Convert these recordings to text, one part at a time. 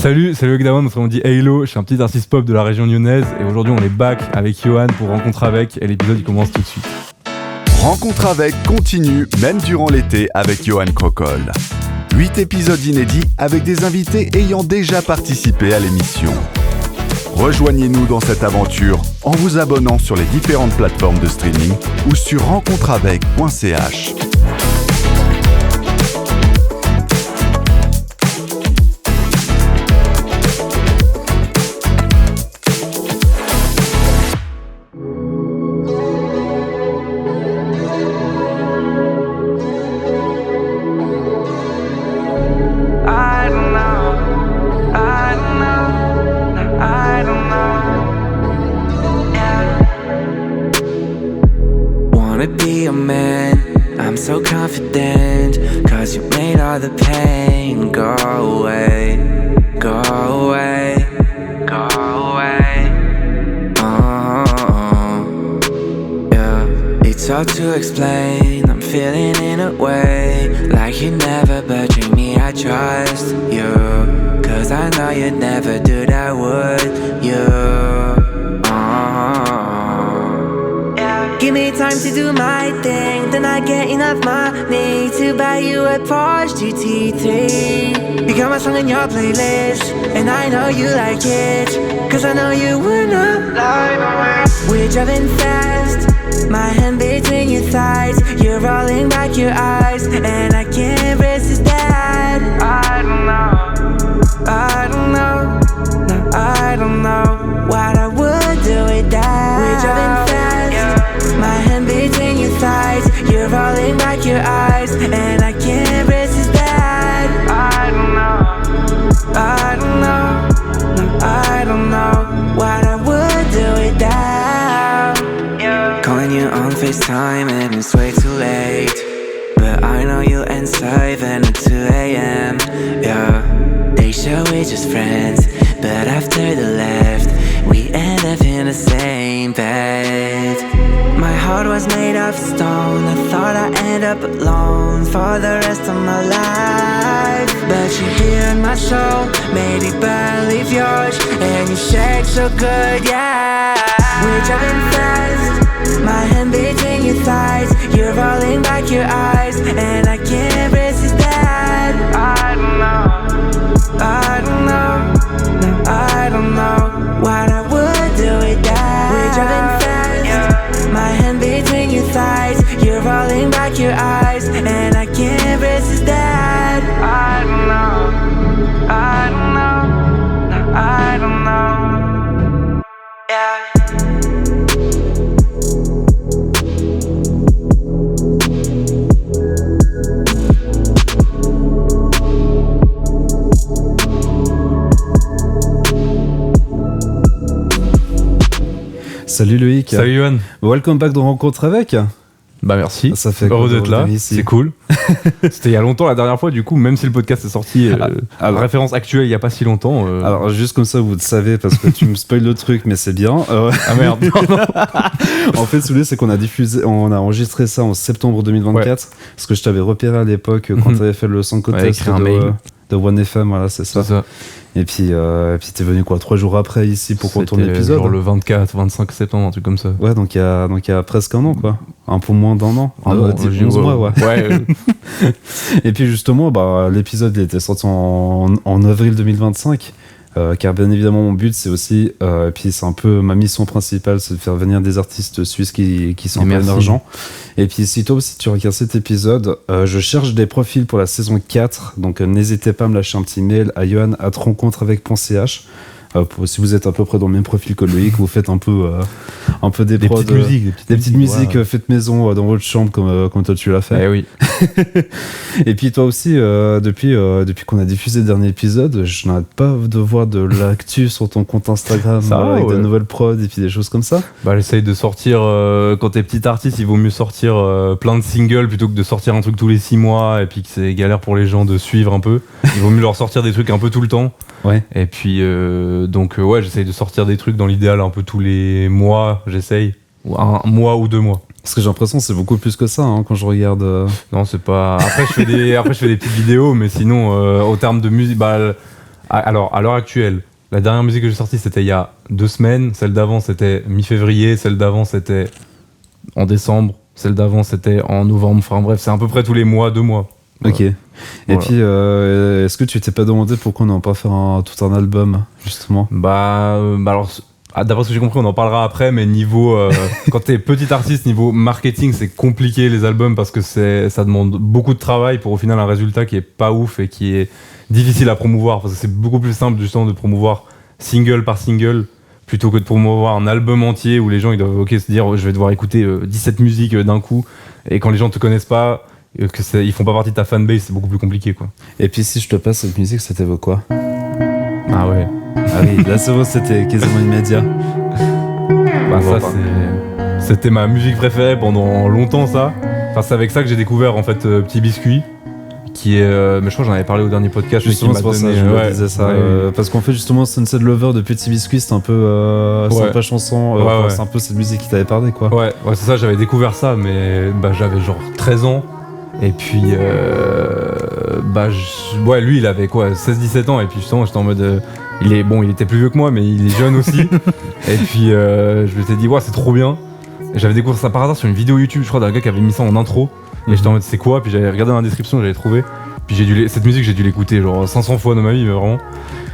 Salut, c'est le Gdawan, on dit Halo, je suis un petit artiste pop de la région lyonnaise et aujourd'hui on est back avec Yohan pour Rencontre avec et l'épisode il commence tout de suite. Rencontre avec continue même durant l'été avec Yohan Crocol. 8 épisodes inédits avec des invités ayant déjà participé à l'émission. Rejoignez-nous dans cette aventure en vous abonnant sur les différentes plateformes de streaming ou sur rencontreavec.ch. So confident, cause you made all the pain go away, go away, go away. Yeah, it's hard to explain, I'm feeling in a way like you never betrayed me, I trust you, cause I know you'd never do that, would you? Give me time to do my thing, then I get enough money to buy you a Porsche GT3. You got my song in your playlist, and I know you like it, cause I know you wanna lie. We're driving fast, my hand between your thighs, you're rolling back your eyes, and I can't resist that. I don't know, no, I don't know what I would do with that. We're driving fast, my hand between your thighs, you're rolling back your eyes, and I can't resist that. I don't know what I would do without. Calling you on FaceTime and it's way too late, but I know you'll answer even at 2 a.m. Yeah, they show we're just friends, but after the left, we end up in the same bed. My heart was made of stone, I thought I'd end up alone for the rest of my life, but you healed my soul, made it burn, leave yours, and you shake so good, yeah. We're driving fast, my hand between your thighs, you're rolling back your eyes, and I can't resist that. I don't know what I would do with that. We're driving fast, my hand between your thighs, you're rolling back your eyes, and I can't resist that. I don't know, yeah. Salut Loïc. Salut Yohan. Welcome back dans Rencontre avec. Bah merci, ça fait heureux d'être là, c'est cool. C'était il y a longtemps la dernière fois, du coup, même si le podcast est sorti, référence actuelle il y a pas si longtemps. Alors juste comme ça vous le savez parce que tu me spoil le truc, mais c'est bien. Ah merde. En fait, celui c'est qu'on on a enregistré ça en septembre 2024, ouais. Parce que je t'avais repéré à l'époque quand t'avais fait le son contest de One FM, voilà, c'est ça. Et puis t'es venu 3 jours après ici pour qu'on tourne l'épisode. Genre le 25 septembre, un truc comme ça. Ouais, donc il y a presque un an, quoi. Un peu moins d'un an. 11 mois, ouais. Et puis justement, l'épisode il était sorti en avril 2025. Car bien évidemment mon but c'est aussi puis c'est un peu ma mission principale, c'est de faire venir des artistes suisses qui sont un peu émergents. Et puis si toi aussi tu regardes cet épisode, je cherche des profils pour la saison 4, donc n'hésitez pas à me lâcher un petit mail à yohan@rencontreavec.ch. Si vous êtes à peu près dans le même profil que Loïc, vous faites un peu des petites musiques, des petites musiques faites maison dans votre chambre comme toi tu l'as fait. Eh oui. Et puis toi aussi, depuis qu'on a diffusé le dernier épisode, je n'arrête pas de voir de l'actu sur ton compte Instagram avec de nouvelles prods et puis des choses comme ça. J'essaye de sortir, quand t'es petit artiste, il vaut mieux sortir plein de singles plutôt que de sortir un truc tous les 6 mois et puis que c'est galère pour les gens de suivre un peu. Il vaut mieux leur sortir des trucs un peu tout le temps. Ouais. Et puis donc j'essaye de sortir des trucs dans l'idéal un peu tous les mois, j'essaye, ou un mois ou 2 mois. Parce que j'ai l'impression que c'est beaucoup plus que ça quand je regarde. Non, c'est pas. Après je fais des petites vidéos, mais sinon au terme de musique, Alors, à l'heure actuelle, la dernière musique que j'ai sortie, c'était il y a 2 semaines. Celle d'avant, c'était mi-février. Celle d'avant, c'était en décembre. Celle d'avant, c'était en novembre. Enfin bref, c'est à peu près tous les mois, 2 mois. Voilà. Ok. Et puis, est-ce que tu t'es pas demandé pourquoi on n'en pas faire tout un album, justement? Alors, d'après ce que j'ai compris, on en parlera après, mais niveau quand t'es petit artiste, niveau marketing, c'est compliqué les albums parce que ça demande beaucoup de travail pour au final un résultat qui est pas ouf et qui est difficile à promouvoir, parce que c'est beaucoup plus simple justement de promouvoir single par single plutôt que de promouvoir un album entier où les gens ils doivent se dire je vais devoir écouter 17 musiques d'un coup, et quand les gens te connaissent pas, ils font pas partie de ta fanbase, c'est beaucoup plus compliqué quoi. Et puis si je te passe cette musique, ça t'évoque quoi? Ah ouais. Ah oui, là c'est bon, c'était quasiment immédiat. C'était ma musique préférée pendant longtemps ça. Enfin, c'est avec ça que j'ai découvert en fait Petit Biscuit, qui est mais je crois que j'en avais parlé au dernier podcast. Justement c'est pour ça je disais ça parce qu'en fait justement Sunset Lover de Petit Biscuit c'est un peu sympa chanson, c'est un peu cette musique qui t'avait parlé quoi. Ouais c'est ça, j'avais découvert ça mais j'avais genre 13 ans. Et puis lui il avait quoi 16-17 ans, et puis justement j'étais en mode il était plus vieux que moi mais il est jeune aussi. Et puis je m'étais dit c'est trop bien, et j'avais découvert ça par hasard sur une vidéo YouTube, je crois, d'un gars qui avait mis ça en intro. Et j'étais en mode c'est quoi, puis j'avais regardé dans la description, j'avais trouvé, puis cette musique j'ai dû l'écouter genre 500 fois dans ma vie, mais vraiment.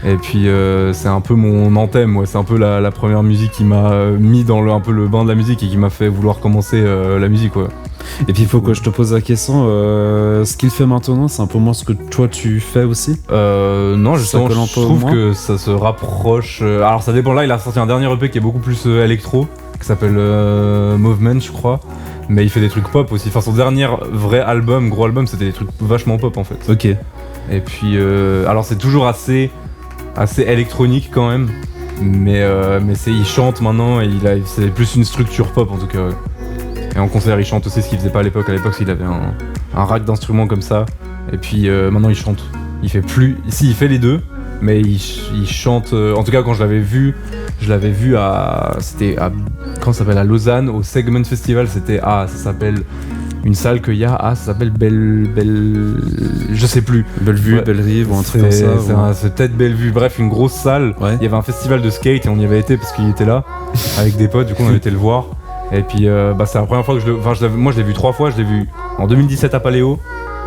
Et puis c'est un peu mon anthème, c'est un peu la première musique qui m'a mis dans un peu le bain de la musique et qui m'a fait vouloir commencer la musique quoi. Et puis il faut que je te pose la question, ce qu'il fait maintenant, c'est un peu moins ce que toi tu fais aussi? Non, justement, je trouve que ça se rapproche. Alors ça dépend, là il a sorti un dernier EP qui est beaucoup plus électro, qui s'appelle Movement je crois, mais il fait des trucs pop aussi. Enfin son dernier vrai album, gros album, c'était des trucs vachement pop en fait. Ok. Et puis alors c'est toujours assez électronique quand même, mais il chante maintenant, et c'est plus une structure pop en tout cas. Ouais. Et en concert il chante aussi, ce qu'il faisait pas à l'époque. À l'époque il avait un rack d'instruments comme ça, et puis maintenant il chante. Il fait les deux, mais il chante. En tout cas quand je l'avais vu c'était à comment ça s'appelle, à Lausanne au Segment Festival. C'était ça s'appelle une salle qu'il y a, ça s'appelle je sais plus, Bellevue, ouais. Bellerive ou un truc comme ça. C'est peut-être Bellevue, bref une grosse salle. Ouais. Il y avait un festival de skate et on y avait été parce qu'il était là avec des potes, du coup on avait été le voir. Et puis c'est la première fois que moi je l'ai vu 3 fois. Je l'ai vu en 2017 à Paléo,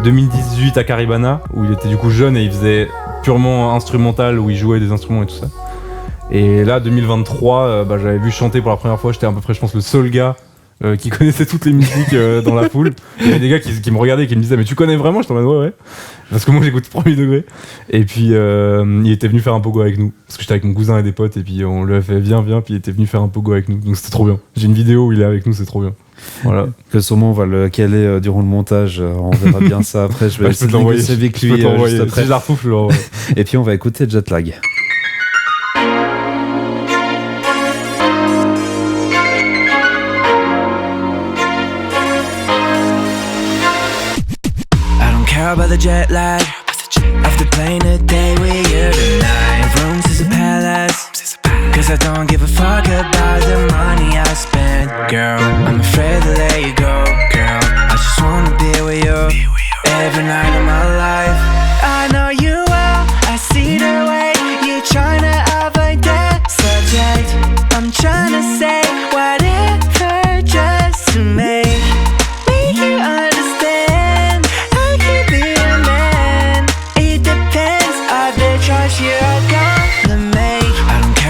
2018 à Caribana où il était du coup jeune et il faisait purement instrumental, où il jouait des instruments et tout ça. Et là 2023 j'avais vu chanter pour la première fois. J'étais à peu près je pense le seul gars qui connaissait toutes les musiques dans la foule. Il y avait des gars qui me regardaient et qui me disaient mais tu connais vraiment? J'étais en mode ouais, parce que moi j'écoute premier degré. Et puis il était venu faire un pogo avec nous, parce que j'étais avec mon cousin et des potes, et puis on lui a fait viens, puis il était venu faire un pogo avec nous, donc c'était trop bien. J'ai une vidéo où il est avec nous, c'est trop bien. Voilà. Que sûrement on va le caler durant le montage, on verra bien ça après. Je vais essayer de négocier avec lui juste après. Si je la retrouve, je l'envoie. Et puis on va écouter Jetlag. About the jet lag after playing a day with you tonight. Rooms is a palace, cause I don't give a fuck about the money I spend. Girl, I'm afraid to let you go. Girl, I just wanna be with you every night of my life. I know you well, I see the way you're trying to avoid that subject. I'm trying to say whatever just to make you understand.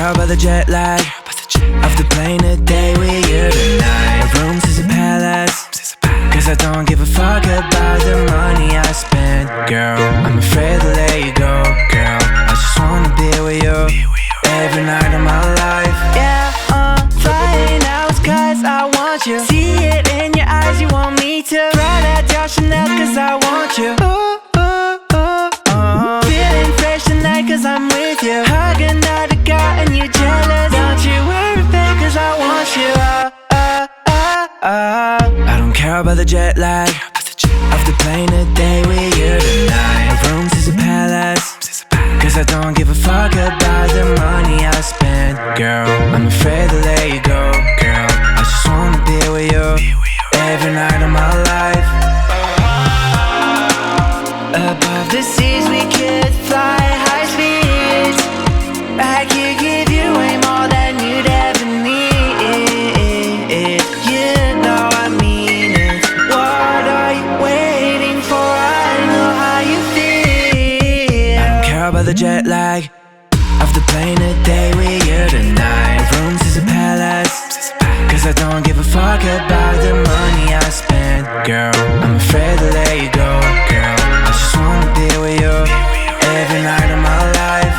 About the jet lag after playing a day with you tonight. Rooms is a palace, cause I don't give a fuck about the money I spend. Girl, I'm afraid to let you go. Girl, I just wanna be with you every night of my life. Yeah, I'm flying out cause I want you. See it in your eyes, you want me to ride out your Chanel cause I want you. Feeling fresh tonight cause I'm with you. Hug another girl and you're jealous. Don't you worry babe cause I want you. I don't care about the jet lag after playing a day with you tonight. Rooms is a palace, cause I don't give a fuck about the money I spend. Girl, I'm afraid to let you go. Girl, I just wanna be with you every night of my life. Above the seas we could fly high speed off the plane today, we here tonight. Rooms is a palace, cause I don't give a fuck about the money I spend. Girl, I'm afraid to let you go. Girl, I just wanna be with you every night of my life.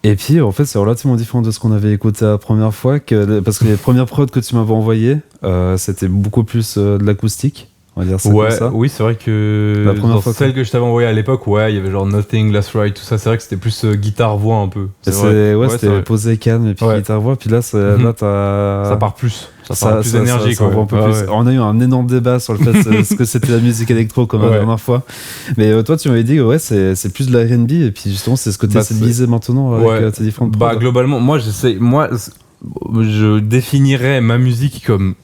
Et puis en fait c'est relativement différent de ce qu'on avait écouté la première fois, parce que les premières prods que tu m'avais envoyées c'était beaucoup plus de l'acoustique, on va dire ça comme ça. Oui, c'est vrai que la première fois celle que je t'avais envoyée à l'époque, il y avait genre Nothing, Last Ride, tout ça, c'est vrai que c'était plus guitare-voix un peu. C'était posé calme et puis guitare-voix, puis là, là ça part plus. Ça plus d'énergie, quoi. Un peu plus. On a eu un énorme débat sur le fait ce que c'était la musique électro comme la dernière fois. Mais toi, tu m'avais dit que c'est plus de la R&B, et puis justement, c'est ce que tu essaies de viser maintenant avec tes différentes prods. Globalement, moi, je définirais ma musique comme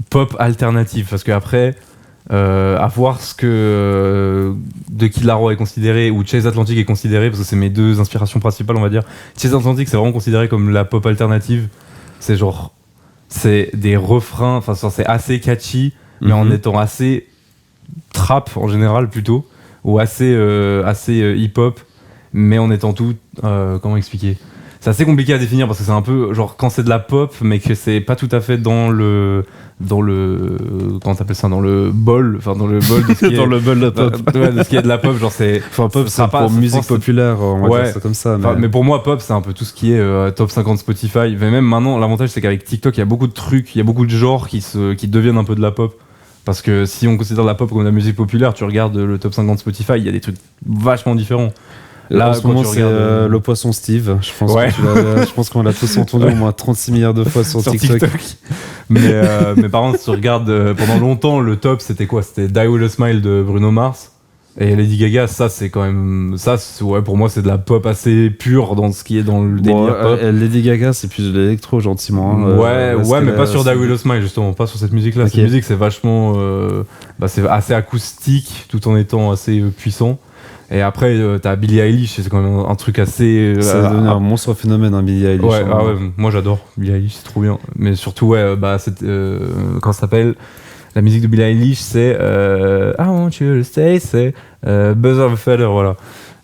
pop alternative, parce qu'après, à voir ce que The Kid Laroi est considéré, ou Chase Atlantic est considéré, parce que c'est mes deux inspirations principales, on va dire. Chase Atlantic, c'est vraiment considéré comme la pop alternative. C'est des refrains, enfin c'est assez catchy, mais en étant assez trap en général plutôt, ou assez hip-hop, mais en étant tout, comment expliquer ? C'est assez compliqué à définir parce que c'est un peu genre quand c'est de la pop, mais que c'est pas tout à fait dans le comment t'appelles ça, dans le bol de ce qui est dans le bol de pop, de ce qui est de la pop, genre c'est pop, c'est pour musique populaire, on va dire ça comme ça, mais pour moi pop c'est un peu tout ce qui est top 50 Spotify. Mais même maintenant l'avantage c'est qu'avec TikTok il y a beaucoup de trucs, il y a beaucoup de genres qui deviennent un peu de la pop, parce que si on considère la pop comme de la musique populaire, tu regardes le top 50 Spotify, il y a des trucs vachement différents. Là, en ce moment, c'est le poisson Steve. Je pense qu'on l'a tous entendu au moins 36 milliards de fois sur TikTok. Mais par contre, si tu regardes, pendant longtemps, le top, c'était quoi ? C'était Die With A Smile de Bruno Mars. Et Lady Gaga, ça, c'est quand même... Ça, pour moi, c'est de la pop assez pure dans ce qui est dans le délire pop. Lady Gaga, c'est plus de l'électro, gentiment. Mais pas sur Die With A Smile, justement. Pas sur cette musique-là. Okay. Cette musique, c'est vachement... c'est assez acoustique, tout en étant assez puissant. Et après, t'as Billie Eilish, c'est quand même un truc assez... c'est devenu un monstre phénomène, Billie Eilish. Moi j'adore Billie Eilish, c'est trop bien. Mais surtout, quand ça s'appelle... La musique de Billie Eilish, c'est I Want You To Stay, c'est Buzz of a Feather, voilà.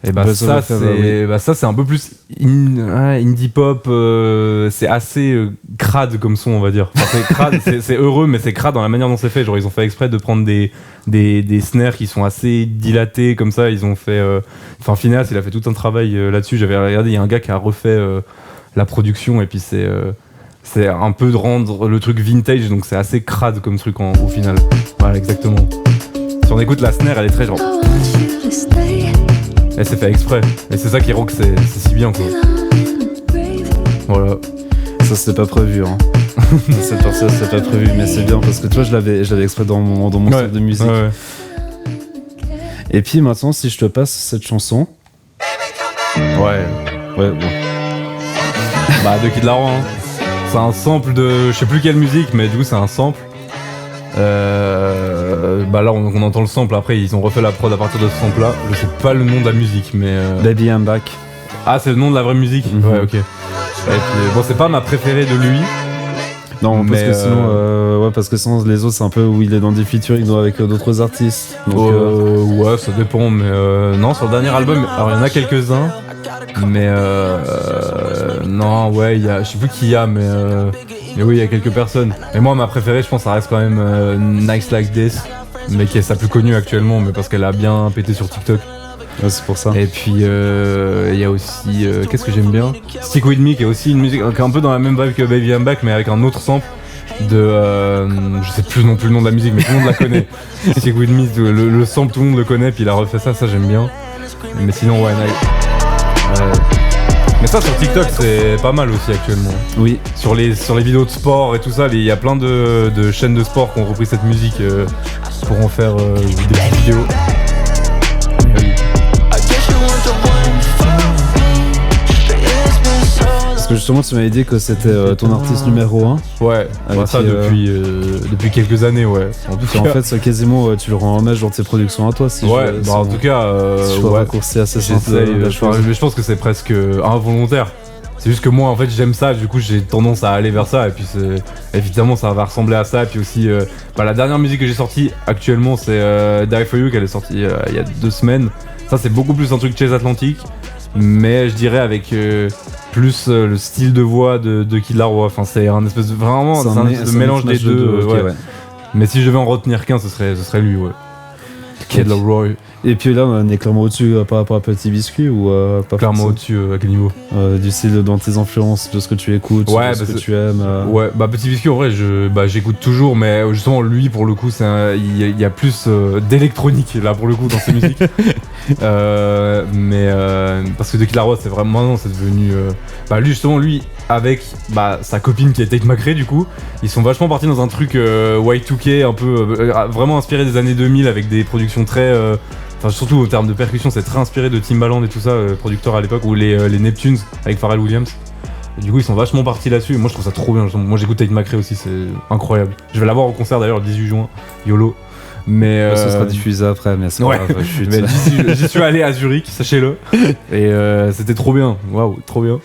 Et ça c'est un peu plus indie pop, c'est assez crade comme son, on va dire. Enfin, c'est crade, c'est heureux, mais c'est crade dans la manière dont c'est fait. Genre ils ont fait exprès de prendre des snares qui sont assez dilatés comme ça. Ils ont fait, Phineas, il a fait tout un travail là-dessus. J'avais regardé, il y a un gars qui a refait la production, et puis c'est un peu de rendre le truc vintage, donc c'est assez crade comme truc au final. Voilà, exactement. Si on écoute la snare, elle est très genre... Et c'est fait exprès. Et c'est ça qui rend que c'est si bien, quoi. Voilà. Ça, c'était pas prévu, hein. Cette partie-là, c'était pas prévu, mais c'est bien parce que tu vois, je l'avais exprès dans mon style de musique. Ouais. Et puis maintenant, si je te passe cette chanson. Ouais, bon. De Kid Laroi, hein. C'est un sample de... Je sais plus quelle musique, mais du coup, c'est un sample. Là on entend le sample, après ils ont refait la prod à partir de ce sample là. Je sais pas le nom de la musique, mais Baby I'm Back. Ah, c'est le nom de la vraie musique. Ouais, ok. Et puis, c'est pas ma préférée de lui. Non, parce que sinon les autres c'est un peu où il est dans des featuring avec d'autres artistes. Donc, ouais, ça dépend, mais non, sur le dernier album, alors il y en a quelques-uns, mais non, ouais, je sais plus qui il y a, mais oui, il y a quelques personnes. Et moi, ma préférée, je pense, ça reste quand même Nice Like This, mais qui est sa plus connue actuellement, mais parce qu'elle a bien pété sur TikTok. Ouais, c'est pour ça. Et puis il y a aussi qu'est-ce que j'aime bien, Stick With Me, qui est aussi une musique qui est un peu dans la même vibe que Baby I'm Back, mais avec un autre sample de je sais plus non plus le nom de la musique, mais tout le monde la connaît. Stick With Me, le sample, tout le monde le connaît, puis il a refait ça j'aime bien. Mais sinon ouais, mais ça sur TikTok c'est pas mal aussi actuellement. Oui. Sur les vidéos de sport et tout ça, il y a plein de chaînes de sport qui ont repris cette musique pour en faire des vidéos. Parce que justement tu m'avais dit que c'était ton artiste numéro 1. Ouais, ça depuis quelques années, ouais. En fait ça, quasiment tu le rends hommage dans tes productions à toi. En tout cas, si je peux raccourcir assez simple. Je pense que c'est presque involontaire. C'est juste que moi en fait j'aime ça, du coup j'ai tendance à aller vers ça et puis évidemment ça va ressembler à ça et puis aussi la dernière musique que j'ai sortie actuellement c'est Die For You qu'elle est sortie il y a 2 semaines. Ça c'est beaucoup plus un truc Chase Atlantic mais je dirais avec plus le style de voix de Kid Laroi, enfin c'est un espèce de vraiment c'est un mélange des deux. Ouais. Mais si je devais en retenir qu'un ce serait lui ouais. Kid Laroi. Et puis là, on est clairement au-dessus par rapport à Petit Biscuit ou pas clairement au-dessus à quel niveau du style dans tes influences, de ce que tu écoutes, de ce que tu aimes. Ouais, Petit Biscuit en vrai, j'écoute toujours, mais justement lui pour le coup, il y a plus d'électronique là pour le coup dans ses musiques. Mais parce que de Kid Laroi, c'est vraiment maintenant c'est devenu lui avec sa copine qui est Tate McRae du coup, ils sont vachement partis dans un truc Y2K un peu vraiment inspiré des années 2000 avec des productions très surtout au terme de percussion, c'est très inspiré de Timbaland et tout ça, producteur à l'époque, ou les Neptunes avec Pharrell Williams. Et du coup, ils sont vachement partis là-dessus. Et moi, je trouve ça trop bien. Moi, j'écoute Tate McRae aussi, c'est incroyable. Je vais l'avoir au concert d'ailleurs le 18 juin, YOLO. Mais ça sera diffusé après, mais c'est pas grave. Mais j'y suis allé à Zurich, sachez-le. Et c'était trop bien. Waouh, trop bien.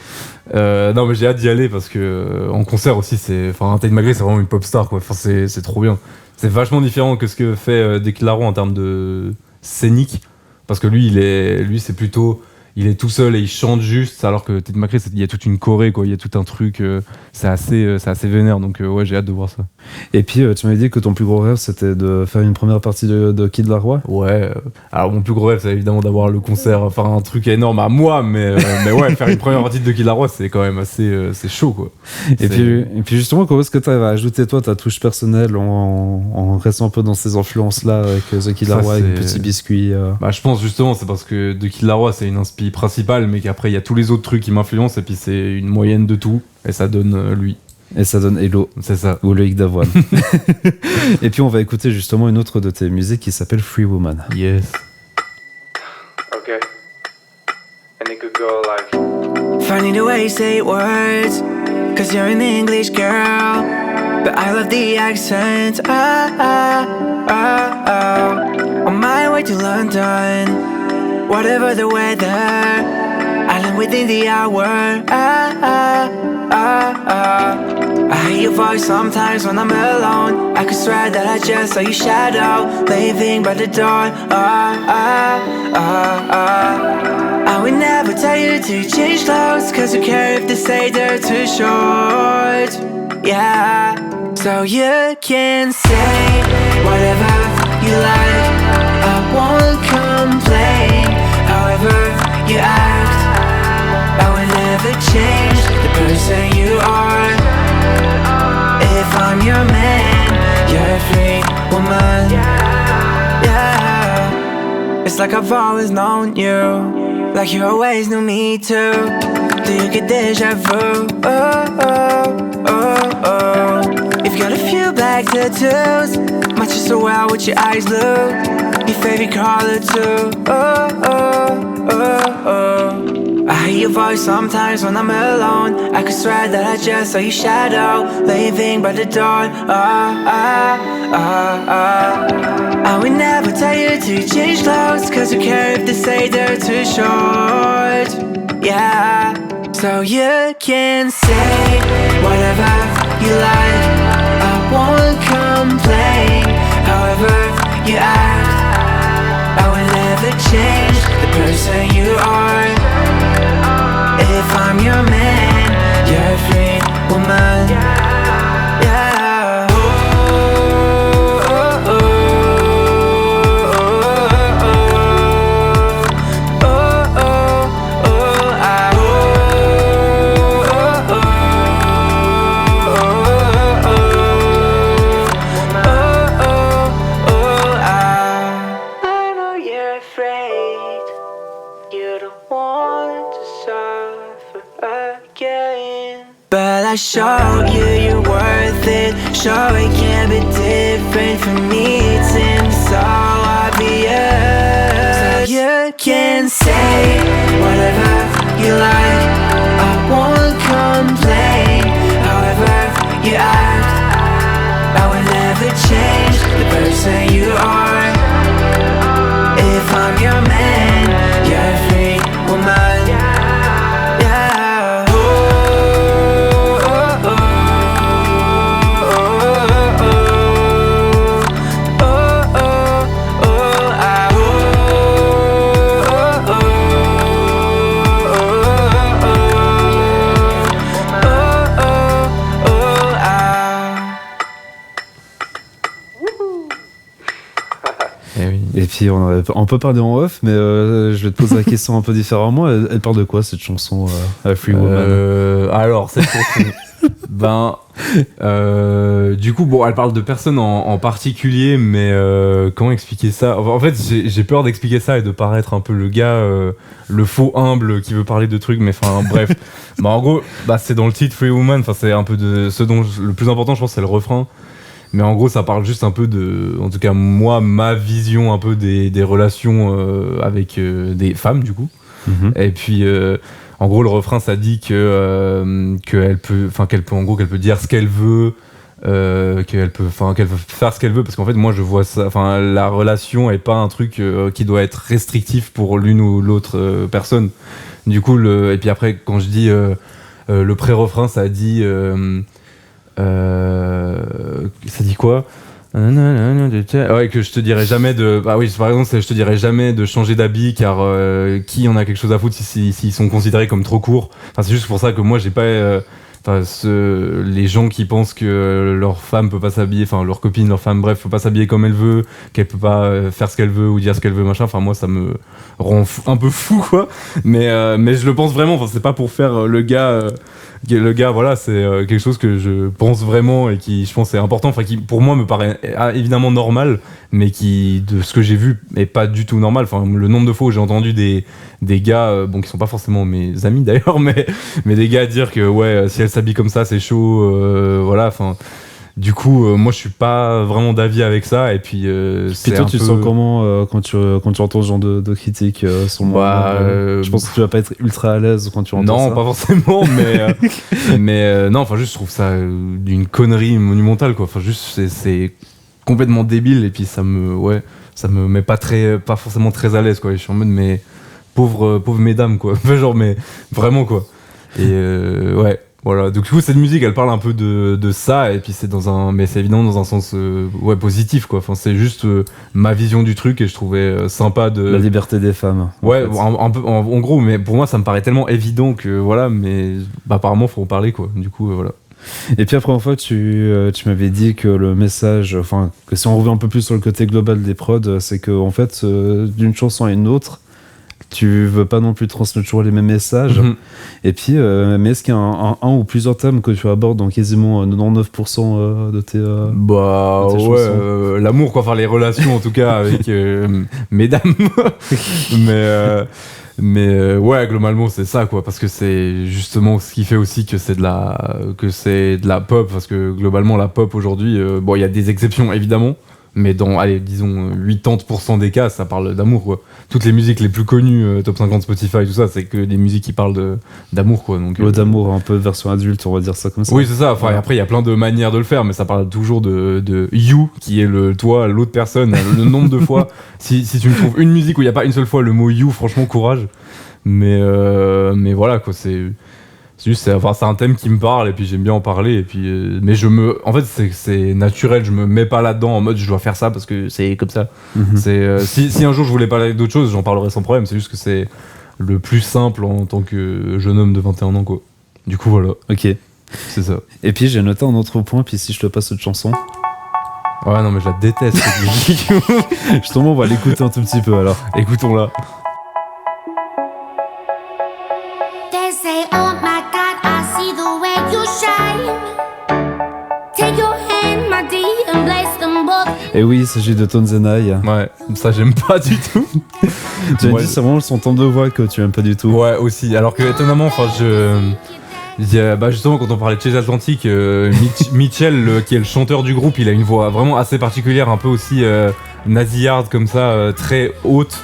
Non, mais j'ai hâte d'y aller parce que en concert aussi, Tate McRae, c'est vraiment une pop star, quoi. Enfin, c'est trop bien. C'est vachement différent que ce que fait Kid Laroi en termes de scénique parce que lui c'est plutôt il est tout seul et il chante juste alors que Tate McRae il y a toute une choré quoi, il y a tout un truc c'est assez vénère donc ouais j'ai hâte de voir ça. Et puis tu m'avais dit que ton plus gros rêve c'était de faire une première partie de Kid Laroi. Ouais alors mon plus gros rêve c'est évidemment d'avoir le concert, enfin un truc énorme à moi mais ouais faire une première partie de Kid Laroi c'est quand même assez c'est chaud quoi. Et puis justement comment est-ce que tu vas ajouter toi ta touche personnelle en restant un peu dans ces influences là avec The Kid Laroi avec Petit Biscuit je pense justement c'est parce que The Kid Laroi c'est une inspi principale mais qu'après il y a tous les autres trucs qui m'influencent et puis c'est une moyenne de tout et ça donne lui. Et ça donne Hello, c'est ça, ou Loïc Davoine. Et puis on va écouter justement une autre de tes musiques qui s'appelle Free Woman. Yes. Okay. And it could go like Funny the way you say words, cause you're an English girl, but I love the accent. On my way to London, whatever the weather, island within the hour. I hear your voice sometimes when I'm alone. I could swear that I just saw your shadow leaving by the door. I would never tell you to change clothes, cause you care if they say they're too short. Yeah, so you can say whatever you like, I won't complain. However you act, I will never change the person you are. If I'm your man, you're a free woman. Yeah, it's like I've always known you, like you always knew me too. Do you get deja vu? If you got a few black tattoos, matches so well with your eyes blue, your favorite color too. I hear your voice sometimes when I'm alone. I could swear that I just saw your shadow leaving by the door. I would never tell you to change clothes, cause you care if they say they're too short. Yeah, so you can say whatever you like, I won't complain. However you act, I will never change the person you are. If I'm your man, you're a free woman. Yeah. I know you're afraid, you don't want to suffer again. But I showed you you're worth it. Sure it can be different from me, it seems so obvious. So you can say whatever you like, I won't complain. However you act, I will never change the person you are. If I'm your man, you're a free woman. Yeah. Et puis on peut parler en off, mais je vais te poser la question un peu différemment. Elle parle de quoi cette chanson Free Woman? Alors cette chanson, du coup bon, elle parle de personne en particulier, mais comment expliquer ça? En fait, j'ai peur d'expliquer ça et de paraître un peu le gars, le faux humble qui veut parler de trucs, mais enfin bref. En gros, c'est dans le titre Free Woman. Enfin, c'est un peu de ce dont le plus important, je pense, c'est le refrain. Mais en gros, ça parle juste un peu de, en tout cas moi, ma vision un peu des relations avec des femmes du coup. Et puis en gros, le refrain, ça dit qu'elle peut dire ce qu'elle veut, qu'elle peut faire ce qu'elle veut, parce qu'en fait, moi, je vois ça. Enfin, la relation est pas un truc qui doit être restrictif pour l'une ou l'autre personne. Du coup, et puis après, quand je dis le pré-refrain, ça dit quoi? Ouais, que je te dirais jamais de. Bah oui, par exemple, je te dirais jamais de changer d'habit, car qui en a quelque chose à foutre s'ils sont considérés comme trop courts. Enfin, c'est juste pour ça que moi j'ai pas. Les gens qui pensent que leur femme peut pas s'habiller, enfin leur copine, leur femme, bref, peut pas s'habiller comme elle veut, qu'elle peut pas faire ce qu'elle veut ou dire ce qu'elle veut, machin. Enfin, moi ça me rend un peu fou, quoi. Mais je le pense vraiment. Enfin, c'est pas pour faire le gars. Voilà, c'est quelque chose que je pense vraiment et qui, je pense, est important. Enfin, qui pour moi me paraît évidemment normal, mais qui, de ce que j'ai vu, est pas du tout normal. Enfin, le nombre de fois où j'ai entendu des gars, qui sont pas forcément mes amis d'ailleurs, mais des gars dire que ouais, si elle s'habille comme ça, c'est chaud, voilà. Enfin, du coup, moi, je suis pas vraiment d'avis avec ça. Et puis, puis toi, tu te sens comment quand tu entends ce genre de critiques sur moi? Je pense que tu vas pas être ultra à l'aise quand tu entends ça. Non, pas forcément, mais non, enfin, juste, je trouve ça d'une connerie monumentale, quoi. Enfin, juste, c'est complètement débile. Et puis, ça me met pas forcément très à l'aise, quoi. Je suis en mode, mais pauvre mesdames, quoi. Genre, mais vraiment, quoi. Et ouais. Voilà, donc du coup cette musique elle parle un peu de ça, et puis c'est évidemment dans un sens positif, quoi. Enfin, c'est juste ma vision du truc, et je trouvais sympa de la liberté des femmes. Ouais, un peu en gros, mais pour moi ça me paraît tellement évident que voilà, mais apparemment faut en parler, quoi. Du coup voilà. Et puis après en fait tu m'avais dit que le message, enfin que si on revient un peu plus sur le côté global des prods, c'est que en fait d'une chanson à une autre, tu veux pas non plus transmettre toujours les mêmes messages. Et puis mais est-ce qu'il y a un ou plusieurs thèmes que tu abordes dans quasiment 99% de tes chansons? L'amour, quoi, enfin les relations en tout cas avec mesdames. mais ouais, globalement c'est ça, quoi, parce que c'est justement ce qui fait aussi que c'est de la pop, parce que globalement la pop aujourd'hui, il y a des exceptions évidemment, mais dans, allez, disons 80% des cas, ça parle d'amour, quoi. Toutes les musiques les plus connues, top 50 Spotify, tout ça, c'est que des musiques qui parlent d'amour, quoi. Donc d'amour, un peu version adulte, on va dire ça comme ça. Oui, c'est ça. Enfin, et après il y a plein de manières de le faire, mais ça parle toujours de you, qui est l'autre personne, le nombre de fois. Si tu me trouves une musique où il y a pas une seule fois le mot you, franchement courage. Mais voilà, quoi, c'est juste, c'est un thème qui me parle, et puis j'aime bien en parler, et puis mais en fait c'est naturel, je me mets pas là-dedans en mode je dois faire ça parce que c'est comme ça. C'est si un jour je voulais parler d'autre chose, j'en parlerais sans problème, c'est juste que c'est le plus simple en tant que jeune homme de 21 ans, quoi. Du coup voilà. OK. C'est ça. Et puis j'ai noté un autre point, puis si je te passe cette chanson. Ouais, non mais je la déteste cette musique. Justement, on va l'écouter un tout petit peu alors. Écoutons-la. Et oui, il s'agit de Tones and I. Ouais, ça j'aime pas du tout. Tu as dit c'est vraiment son ton de voix que tu aimes pas du tout. Ouais, aussi. Alors que étonnamment, enfin justement quand on parlait de Chase Atlantic, Mitchell, qui est le chanteur du groupe, il a une voix vraiment assez particulière, un peu aussi nasillarde comme ça, très haute,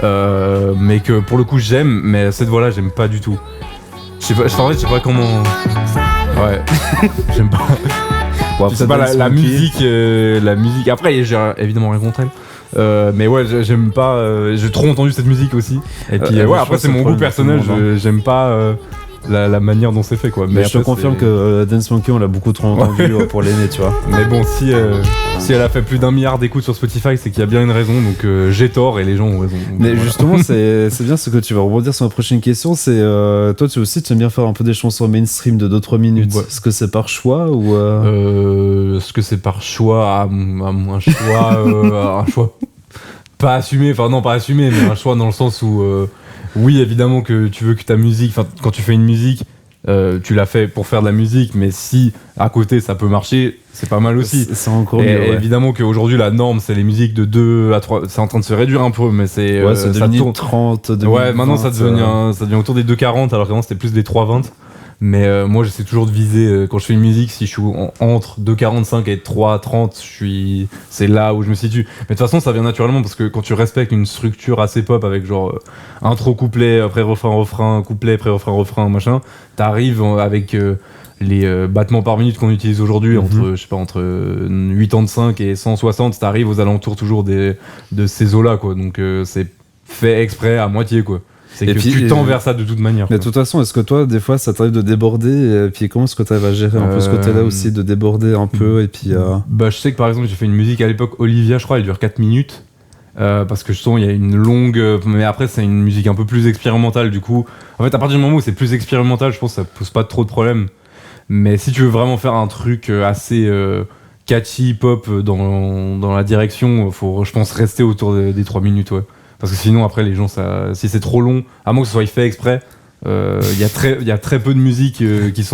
mais que pour le coup j'aime, mais cette voix-là j'aime pas du tout. Je sais pas comment. Ouais, j'aime pas. Bon, je sais pas, la musique. Après, j'ai évidemment rien contre elle. Mais ouais, j'aime pas. J'ai trop entendu cette musique aussi. Et puis, après, c'est mon goût personnel. J'aime pas la manière dont c'est fait, quoi. Mais je te confirme que Dance Monkey, on l'a beaucoup trop entendu pour l'aimer, tu vois. Mais bon, si elle a fait plus d'1 milliard d'écoutes sur Spotify, c'est qu'il y a bien une raison. Donc j'ai tort et les gens ont raison. Donc, mais voilà. Justement, c'est bien ce que tu vas rebondir sur ma prochaine question. C'est toi, tu aussi, tu aimes bien faire un peu des chansons mainstream de 2-3 minutes. Ouais. Est-ce que c'est par choix ou Est-ce que c'est par choix? Un choix pas assumé, mais un choix dans le sens où oui, évidemment que tu veux que ta musique, enfin quand tu fais une musique, tu l'as fait pour faire de la musique, mais si à côté ça peut marcher, c'est pas mal aussi. C'est encore mieux. Et évidemment qu'aujourd'hui la norme c'est les musiques de 2 à 3, c'est en train de se réduire un peu, mais c'est ça devient 30, 20, ouais, maintenant ça devient autour des 2,40 alors qu'avant c'était plus des 3,20. Mais moi j'essaie toujours de viser quand je fais une musique, si je suis entre 2,45 et 3,30, c'est là où je me situe. Mais de toute façon ça vient naturellement parce que quand tu respectes une structure assez pop avec genre intro couplet après refrain couplet après refrain machin, t'arrives avec les battements par minute qu'on utilise aujourd'hui entre 85 et 160, t'arrives aux alentours toujours de ces eaux là quoi. Donc c'est fait exprès à moitié quoi. C'est que tu tends vers ça de toute manière. Mais de toute façon, est-ce que toi, des fois, ça t'arrive de déborder et puis comment est-ce que t'arrives à gérer un peu ce côté-là aussi, de déborder un peu et puis... Bah, je sais que par exemple, j'ai fait une musique à l'époque, Olivia, je crois, elle dure 4 minutes. Parce que je sens il y a une longue... mais après, c'est une musique un peu plus expérimentale, du coup. En fait, à partir du moment où c'est plus expérimental, je pense que ça pose pas trop de problèmes. Mais si tu veux vraiment faire un truc assez catchy, pop, dans la direction, faut, je pense, rester autour des 3 minutes, ouais. Parce que sinon après les gens si c'est trop long, à moins que ce soit fait exprès, il y a très peu de musiques qui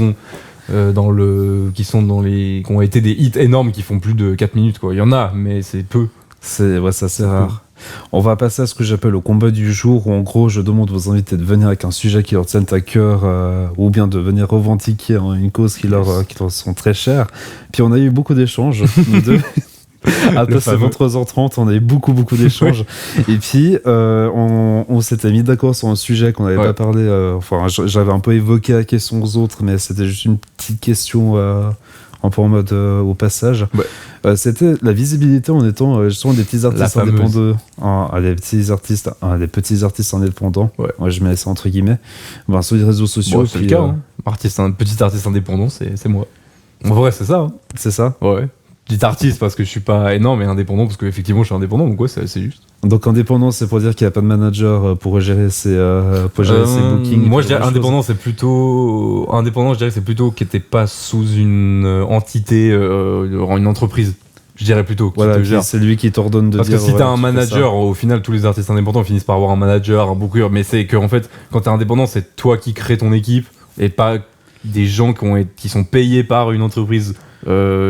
ont été des hits énormes qui font plus de 4 minutes quoi. Il y en a mais c'est peu. C'est rare. On va passer à ce que j'appelle le combat du jour où en gros je demande aux invités de venir avec un sujet qui leur tienne à cœur ou bien de venir revendiquer une cause qui leur sont très chères. Puis on a eu beaucoup d'échanges nous deux. Après c'est 23h30, on a eu beaucoup d'échanges. Et puis on s'était mis d'accord sur un sujet qu'on n'avait pas parlé. Enfin, j'avais un peu évoqué la question aux autres, mais c'était juste une petite question un peu en mode au passage. C'était la visibilité en étant justement des petits artistes indépendants. Des petits artistes indépendants. Ouais. Moi je mets ça entre guillemets. Sur les réseaux sociaux. C'est le cas. Petit artiste indépendant, c'est moi. En vrai, c'est ça. C'est ça. Ouais. Petit artiste parce que je suis pas énorme et indépendant parce qu'effectivement je suis indépendant, donc ouais, c'est juste. Donc indépendant, c'est pour dire qu'il n'y a pas de manager pour gérer ses bookings. Moi je dirais indépendant, c'est plutôt qu'il n'était pas sous une entité, une entreprise. Je dirais plutôt. Voilà, c'est lui qui t'ordonne de parce dire. Parce que si t'as un manager, au final tous les artistes indépendants finissent par avoir un manager, un booker, mais c'est que en fait quand t'es indépendant, c'est toi qui crée ton équipe et pas des gens qui sont payés par une entreprise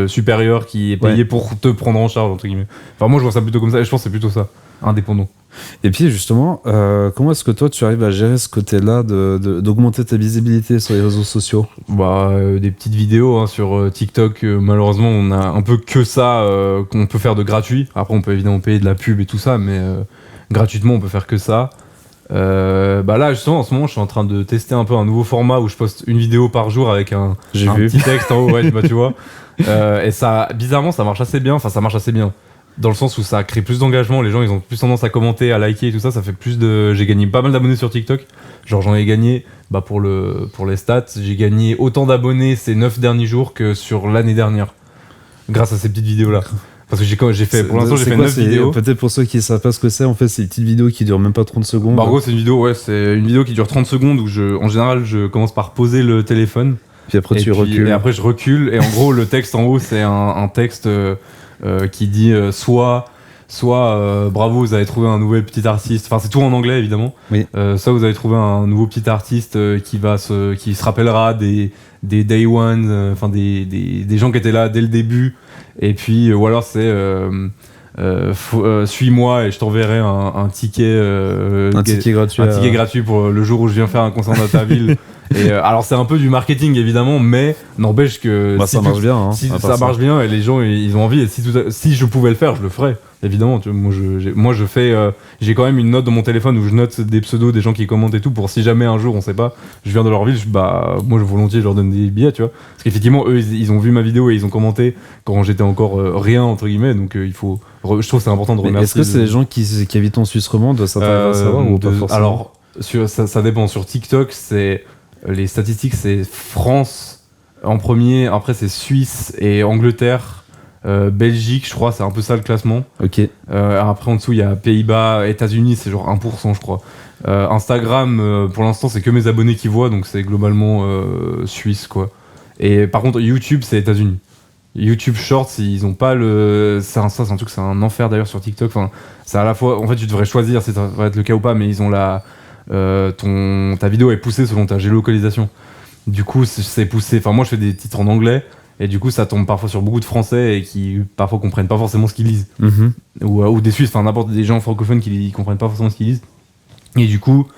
supérieure qui est payée pour te prendre en charge entre guillemets. Enfin moi je vois ça plutôt comme ça et je pense que c'est plutôt ça, indépendant. Et puis justement comment est-ce que toi tu arrives à gérer ce côté-là d'augmenter ta visibilité sur les réseaux sociaux? Des petites vidéos sur TikTok, malheureusement on a un peu que ça qu'on peut faire de gratuit. Après on peut évidemment payer de la pub et tout ça, mais gratuitement on peut faire que ça. Là justement en ce moment je suis en train de tester un peu un nouveau format où je poste une vidéo par jour avec un petit texte en haut, tu vois. Et ça, bizarrement ça marche assez bien, dans le sens où ça crée plus d'engagement, les gens ils ont plus tendance à commenter, à liker et tout ça, ça fait plus de... J'ai gagné pas mal d'abonnés sur TikTok, genre j'en ai gagné, pour les stats, j'ai gagné autant d'abonnés ces 9 derniers jours que sur l'année dernière, grâce à ces petites vidéos là. Parce que j'ai fait 9 vidéos. Peut-être pour ceux qui ne savent pas ce que c'est, en fait, c'est une petite vidéo qui dure même pas 30 secondes. En gros, c'est une vidéo qui dure 30 secondes où en général, je commence par poser le téléphone. Puis après, tu recules. Et après, je recule. Et en gros, le texte en haut, c'est un texte qui dit soit bravo, vous avez trouvé un nouvel petit artiste. Enfin, c'est tout en anglais, évidemment. Oui. Soit vous avez trouvé un nouveau petit artiste qui se rappellera des day one, des gens qui étaient là dès le début. Et puis ou alors c'est suis-moi et je t'enverrai un ticket gratuit pour le jour où je viens faire un concert dans ta ville. Et alors c'est un peu du marketing évidemment, mais n'empêche que ça marche bien. Ça marche bien et les gens ils ont envie. Et si je pouvais le faire, je le ferais. Évidemment, moi je fais, j'ai quand même une note dans mon téléphone où je note des pseudos des gens qui commentent et tout pour si jamais un jour on sait pas, je viens de leur ville, moi volontiers je leur donne des billets, tu vois. Parce qu'effectivement eux ils ont vu ma vidéo et ils ont commenté quand j'étais encore rien entre guillemets, donc je trouve que c'est important de remercier. Est-ce que c'est les gens qui habitent en Suisse romande, ça t'arrive à savoir ou pas forcément? Alors ça dépend. Sur TikTok les statistiques c'est France en premier, après c'est Suisse et Angleterre. Belgique, je crois, c'est un peu ça le classement. Ok. Après en dessous il y a Pays-Bas, États-Unis, c'est genre 1% je crois. Instagram, pour l'instant c'est que mes abonnés qui voient, donc c'est globalement Suisse quoi. Et par contre YouTube c'est États-Unis. YouTube Shorts, ils ont pas le. C'est un truc, c'est un enfer d'ailleurs sur TikTok. Enfin, c'est à la fois. En fait, tu devrais choisir si ça va être le cas ou pas, mais ils ont ta vidéo est poussée selon ta géolocalisation. Du coup, c'est poussé. Enfin, moi, je fais des titres en anglais, et du coup, ça tombe parfois sur beaucoup de Français et qui parfois comprennent pas forcément ce qu'ils lisent. Ou des Suisses, enfin, n'importe des gens francophones qui comprennent pas forcément ce qu'ils lisent. Et du coup,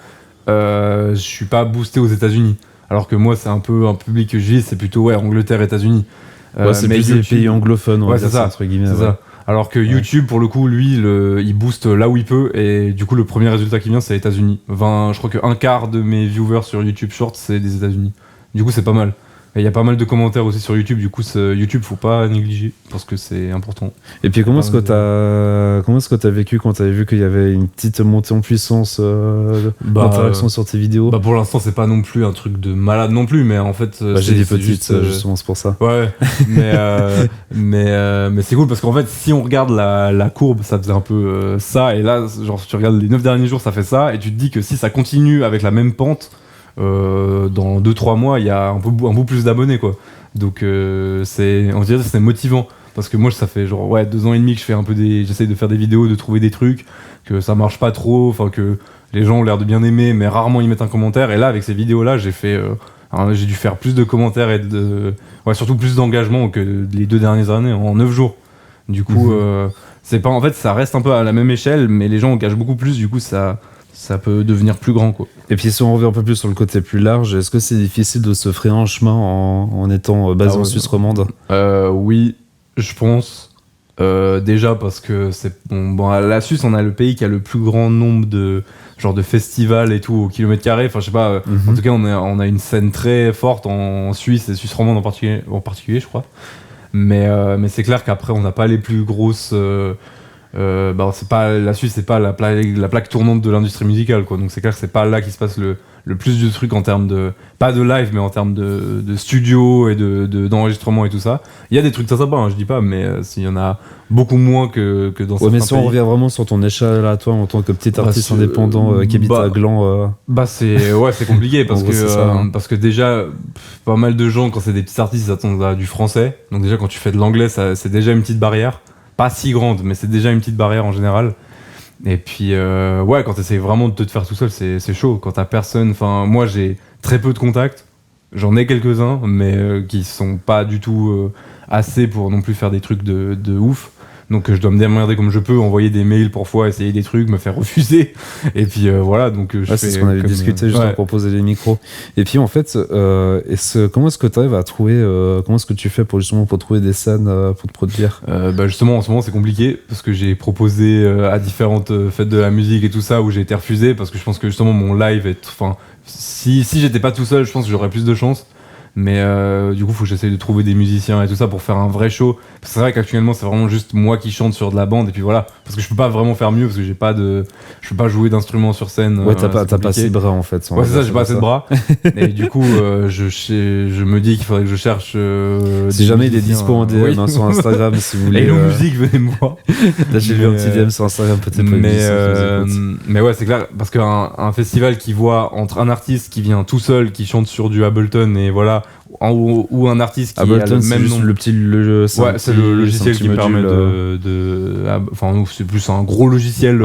je suis pas boosté aux États-Unis. Alors que moi, c'est un peu un public que je vise, c'est plutôt Angleterre, États-Unis. C'est plus des pays anglophones, c'est ça, entre guillemets. C'est ça. Alors que YouTube, pour le coup, lui, il booste là où il peut, et du coup, le premier résultat qui vient, c'est États-Unis. Je crois qu'un quart de mes viewers sur YouTube Short, c'est des États-Unis. Du coup, c'est pas mal. Il y a pas mal de commentaires aussi sur YouTube, du coup, YouTube, faut pas négliger, parce que c'est important. Et puis, comment est-ce que t'as vécu quand t'avais vu qu'il y avait une petite montée en puissance d'interaction sur tes vidéos? Pour l'instant, c'est pas non plus un truc de malade non plus, mais en fait... j'ai des petites, justement, c'est pour ça. Ouais, mais c'est cool, parce qu'en fait, si on regarde la courbe, ça faisait un peu ça, et là, genre, tu regardes les 9 derniers jours, ça fait ça, et tu te dis que si ça continue avec la même pente, dans 2-3 mois il y a un peu plus d'abonnés, quoi. Donc on dirait que c'est motivant, parce que moi ça fait genre 2 ans et demi que je fais j'essaye de faire des vidéos, de trouver des trucs, que ça marche pas trop, enfin que les gens ont l'air de bien aimer mais rarement ils mettent un commentaire, et là avec ces vidéos là j'ai dû faire plus de commentaires et surtout plus d'engagement que les 2 dernières années en 9 jours. Du coup c'est pas, en fait ça reste un peu à la même échelle, mais les gens engagent beaucoup plus, du coup ça peut devenir plus grand, quoi. Et puis si on revient un peu plus sur le côté plus large, est-ce que c'est difficile de se frayer un chemin en étant basé en Suisse romande? Oui, je pense. Déjà parce que à la Suisse, on a le pays qui a le plus grand nombre de festivals et tout au kilomètre carré. Enfin, je sais pas. En tout cas, on a une scène très forte en Suisse, et Suisse romande en particulier, je crois. Mais c'est clair qu'après, on n'a pas les plus grosses. C'est pas la Suisse, c'est pas la plaque tournante de l'industrie musicale, quoi. Donc c'est clair que c'est pas là qu'il se passe le plus de trucs en termes de, pas de live, mais en termes de studio et d'enregistrement et tout ça. Il y a des trucs très sympas, hein, je dis pas, mais s'il y en a beaucoup moins que dans certains pays. Mais si on revient vraiment sur ton échelle à toi en tant que petit artiste indépendant qui habite à Gland, c'est compliqué parce que déjà pas mal de gens, quand c'est des petits artistes, ils s'attendent à du français. Donc déjà quand tu fais de l'anglais, c'est déjà une petite barrière. Pas si grande, mais c'est déjà une petite barrière en général. Et puis, quand t'essayes vraiment de te faire tout seul, c'est chaud. Quand t'as personne, enfin, moi j'ai très peu de contacts. J'en ai quelques-uns, mais qui sont pas du tout assez pour non plus faire des trucs de ouf. Donc je dois me démerder comme je peux, envoyer des mails parfois, essayer des trucs, me faire refuser. Et puis voilà, donc je fais. C'est ce qu'on avait discuté juste pour proposer les micros. Et puis en fait, comment est-ce que tu arrives à trouver, comment est-ce que tu fais pour trouver des scènes pour te produire? Justement, en ce moment c'est compliqué parce que j'ai proposé à différentes fêtes de la musique et tout ça où j'ai été refusé, parce que je pense que justement mon live si j'étais pas tout seul, je pense que j'aurais plus de chance. Mais du coup faut que j'essaye de trouver des musiciens et tout ça pour faire un vrai show, parce que c'est vrai qu'actuellement c'est vraiment juste moi qui chante sur de la bande, et puis voilà, parce que je peux pas vraiment faire mieux, parce que je peux pas jouer d'instruments sur scène. T'as pas assez de bras en fait. C'est ça, j'ai pas assez de bras. Et du coup je me dis qu'il faudrait que je cherche si jamais il est dispo en DM sur Instagram, si vous voulez. Et musique, venez me voir. Là j'ai vu un petit DM sur Instagram, peut-être pas. Mais ouais, c'est clair, parce qu'un festival qui voit entre un artiste qui vient tout seul, qui chante sur du Ableton, et voilà, ou un artiste qui Ableton, a le même nom. C'est le logiciel qui permet c'est plus un gros logiciel,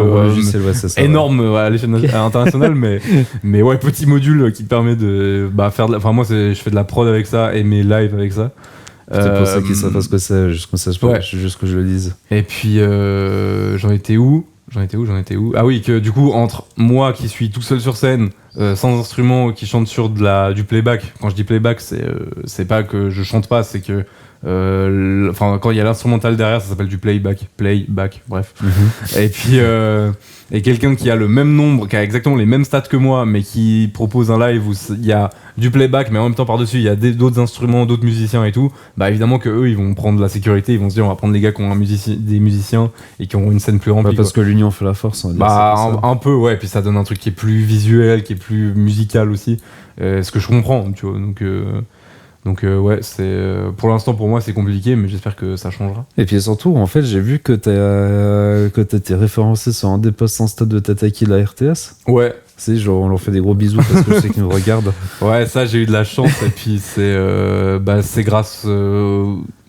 énorme à l'échelle internationale, mais ouais, petit module qui permet de faire moi je fais de la prod avec ça et mes lives avec ça. C'est pour ça qu'ils savent pas ce que c'est, juste que je le dise. Et puis j'en étais où? Ah oui, que du coup, entre moi qui suis tout seul sur scène, sans instrument, qui chante sur du playback. Quand je dis playback, c'est pas que je chante pas, c'est que quand il y a l'instrumental derrière, ça s'appelle du playback, bref. Et puis et quelqu'un qui a le même nombre, qui a exactement les mêmes stats que moi, mais qui propose un live où il y a du playback, mais en même temps par-dessus il y a d'autres instruments, d'autres musiciens et tout, évidemment que eux ils vont prendre la sécurité, ils vont se dire on va prendre les gars qui ont des musiciens et qui ont une scène plus remplie. Parce que l'union fait la force. Un peu, ouais, puis ça donne un truc qui est plus visuel, qui est plus musical aussi, ce que je comprends, tu vois, donc ouais, pour l'instant pour moi c'est compliqué, mais j'espère que ça changera. Et puis surtout, en fait, j'ai vu que t'as été référencé sur un des posts Insta de Tataki la RTS. Ouais. On leur fait des gros bisous parce que je sais qu'ils nous regardent. Ouais, ça j'ai eu de la chance, et puis c'est grâce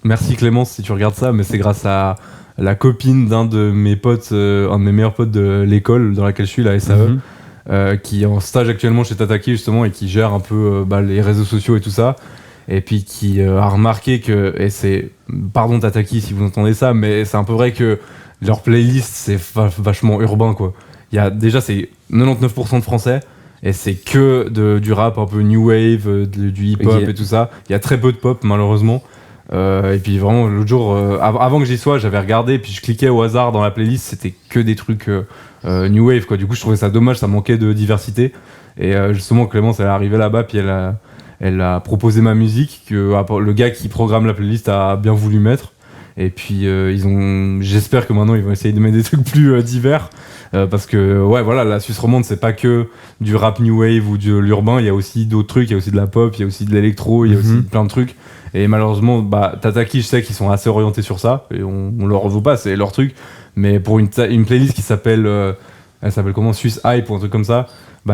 merci Clémence si tu regardes ça, mais c'est grâce à la copine d'un de mes potes, un de mes meilleurs potes de l'école dans laquelle je suis, la SAE, qui est en stage actuellement chez Tataki justement et qui gère un peu les réseaux sociaux et tout ça. Et puis qui a remarqué que, et c'est, pardon Tataki si vous entendez ça, mais c'est un peu vrai que leur playlist c'est vachement urbain quoi. Il y a déjà c'est 99% de français et c'est que du rap un peu new wave, du hip hop et tout ça. Il y a très peu de pop malheureusement. Et puis vraiment l'autre jour, avant que j'y sois, j'avais regardé puis je cliquais au hasard dans la playlist, c'était que des trucs new wave quoi. Du coup je trouvais ça dommage, ça manquait de diversité. Et justement Clémence elle est arrivée là-bas puis elle a proposé ma musique que le gars qui programme la playlist a bien voulu mettre. Et puis j'espère que maintenant ils vont essayer de mettre des trucs plus divers parce que ouais voilà, la Suisse romande c'est pas que du rap new wave ou de l'urbain, il y a aussi d'autres trucs, il y a aussi de la pop, il y a aussi de l'électro, il y a aussi plein de trucs. Et malheureusement Tataki je sais qu'ils sont assez orientés sur ça et on leur en veut pas, c'est leur truc. Mais pour une playlist qui s'appelle elle s'appelle comment, Swiss Hype ou un truc comme ça.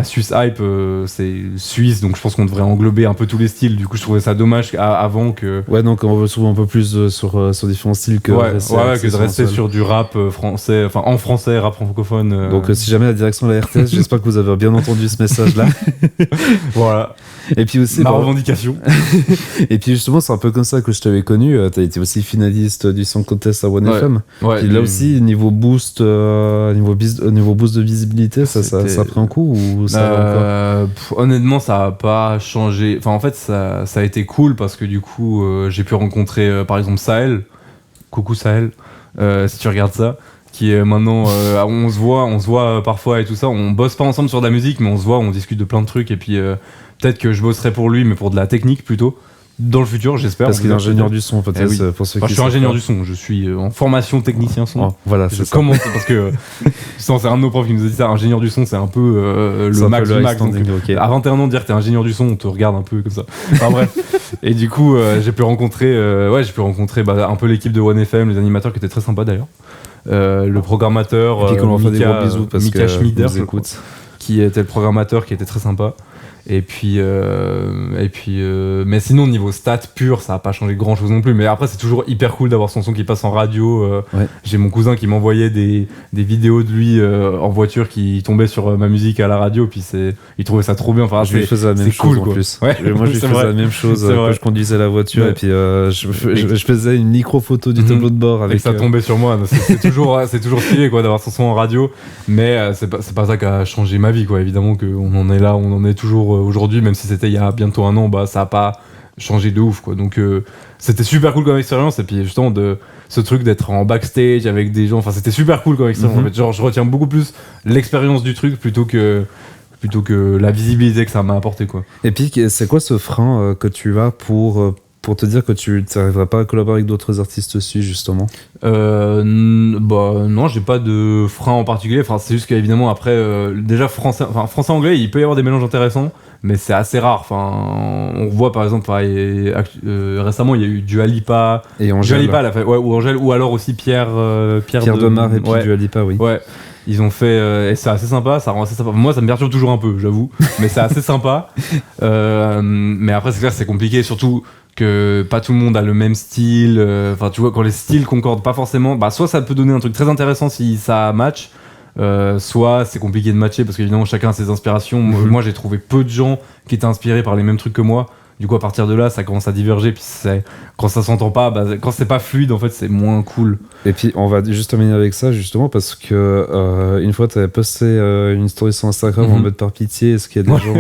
Swiss Hype, c'est suisse, donc je pense qu'on devrait englober un peu tous les styles. Du coup, je trouvais ça dommage avant que. Ouais, donc on veut souvent un peu plus sur différents styles que que de rester sur du rap français, enfin en français, rap francophone. Donc, si jamais la direction de la RTS, j'espère que vous avez bien entendu ce message-là. Voilà. Et puis aussi. Ma revendication. Et puis justement, c'est un peu comme ça que je t'avais connu. T'as été aussi finaliste du Song Contest à 1FM. Ouais. Puis là aussi, niveau boost de visibilité, ça a pris un coup ou ça va encore honnêtement, ça a pas changé. Enfin, en fait, ça a été cool parce que du coup, j'ai pu rencontrer par exemple Sahel. Coucou Sahel, si tu regardes ça. Qui est maintenant, on se voit parfois et tout ça. On bosse pas ensemble sur de la musique, mais on se voit, on discute de plein de trucs. Et puis peut-être que je bosserai pour lui, mais pour de la technique plutôt. Dans le futur, j'espère. Parce qu'il est ingénieur du son, peut-être. Oui. Pour ceux je suis ingénieur du son. Je suis en formation technicien son. Oh, voilà, c'est ça. Commence parce que c'est un de nos profs qui nous a dit ça. Ingénieur du son, c'est un peu le max du max. Donc, à 21 ans, dire que t'es ingénieur du son, on te regarde un peu comme ça. Enfin bref. Et du coup, j'ai pu rencontrer un peu l'équipe de 1FM, les animateurs qui étaient très sympas d'ailleurs. Le programmateur Mika Schmieder, qui était le programmateur, qui était très sympa. Et puis mais sinon niveau stats pur ça a pas changé grand chose non plus, mais après c'est toujours hyper cool d'avoir son son qui passe en radio. J'ai mon cousin qui m'envoyait des vidéos de lui en voiture qui tombaient sur ma musique à la radio, puis il trouvait ça trop bien. Enfin, je lui faisais la même chose cool, en plus. Ouais, moi je lui faisais la même chose quand je conduisais la voiture, et puis je faisais une micro photo du tableau de bord avec et ça tombait sur moi. C'est toujours stylé quoi d'avoir son son en radio, mais c'est pas ça qui a changé ma vie quoi. Évidemment qu'on en est là, on en est toujours aujourd'hui, même si c'était il y a bientôt un an, ça a pas changé de ouf quoi. Donc c'était super cool comme expérience, et puis justement de ce truc d'être en backstage avec des gens, enfin c'était super cool comme expérience. En fait, genre je retiens beaucoup plus l'expérience du truc plutôt que la visibilité que ça m'a apporté quoi. Et puis c'est quoi ce frein que tu as pour te dire que tu n'arriveras pas à collaborer avec d'autres artistes suisses justement? Non, j'ai pas de frein en particulier. Enfin, c'est juste qu'évidemment après déjà français-anglais, il peut y avoir des mélanges intéressants, mais c'est assez rare. Enfin, on voit par exemple récemment il y a eu Dua Lipa et Angèle. Dua Lipa elle a fait, ou Angèle, ou alors aussi Pierre Demar et puis Dua Lipa, oui. Ouais. Ils ont fait et c'est assez sympa, ça rend assez sympa. Moi ça me perturbe toujours un peu, j'avoue, mais c'est assez sympa. Mais après c'est clair, c'est compliqué, surtout que pas tout le monde a le même style. Enfin tu vois, quand les styles concordent pas forcément, soit ça peut donner un truc très intéressant si ça match, soit c'est compliqué de matcher parce qu'évidemment chacun a ses inspirations. Moi j'ai trouvé peu de gens qui étaient inspirés par les mêmes trucs que moi. Du coup à partir de là ça commence à diverger, puis quand ça s'entend pas, quand c'est pas fluide en fait c'est moins cool. Et puis on va juste terminer avec ça justement parce que une fois t'avais posté une story sur Instagram en mode par pitié, est-ce qu'il y a des gens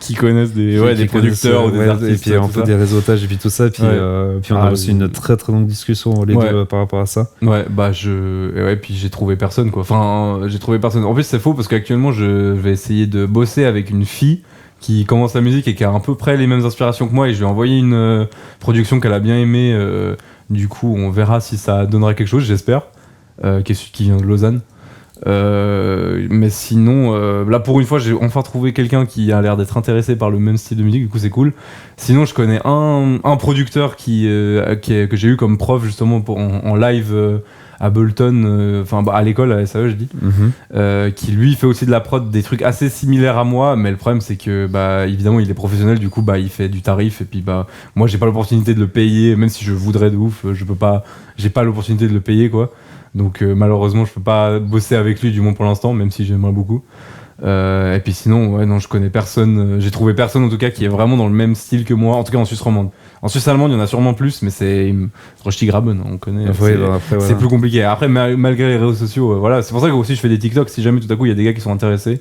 qui connaissent des producteurs ou des artistes, et puis on fait des réseautages et puis tout ça, puis on a aussi une très très longue discussion les deux par rapport à ça. Puis j'ai trouvé personne quoi. Enfin j'ai trouvé personne. En plus c'est faux parce qu'actuellement je vais essayer de bosser avec une fille qui commence la musique et qui a à peu près les mêmes inspirations que moi, et je lui ai envoyé une production qu'elle a bien aimée. Du coup, on verra si ça donnera quelque chose, j'espère, qui vient de Lausanne. Mais sinon, là pour une fois, j'ai enfin trouvé quelqu'un qui a l'air d'être intéressé par le même style de musique, du coup c'est cool. Sinon, je connais un producteur que j'ai eu comme prof justement en live Ableton, à l'école, à SAE, je dis, qui lui fait aussi de la prod, des trucs assez similaires à moi, mais le problème c'est que évidemment il est professionnel, du coup il fait du tarif, et puis moi j'ai pas l'opportunité de le payer, même si je voudrais de ouf, j'ai pas l'opportunité de le payer, quoi. Donc malheureusement je peux pas bosser avec lui, du moins pour l'instant, même si j'aimerais beaucoup. Et puis sinon, je connais personne, j'ai trouvé personne en tout cas qui est vraiment dans le même style que moi, en tout cas en Suisse romande. En Suisse allemande, il y en a sûrement plus, mais c'est Rusty Graben, on connaît. C'est plus compliqué. Après, malgré les réseaux sociaux, c'est pour ça que aussi je fais des TikTok. Si jamais tout à coup il y a des gars qui sont intéressés,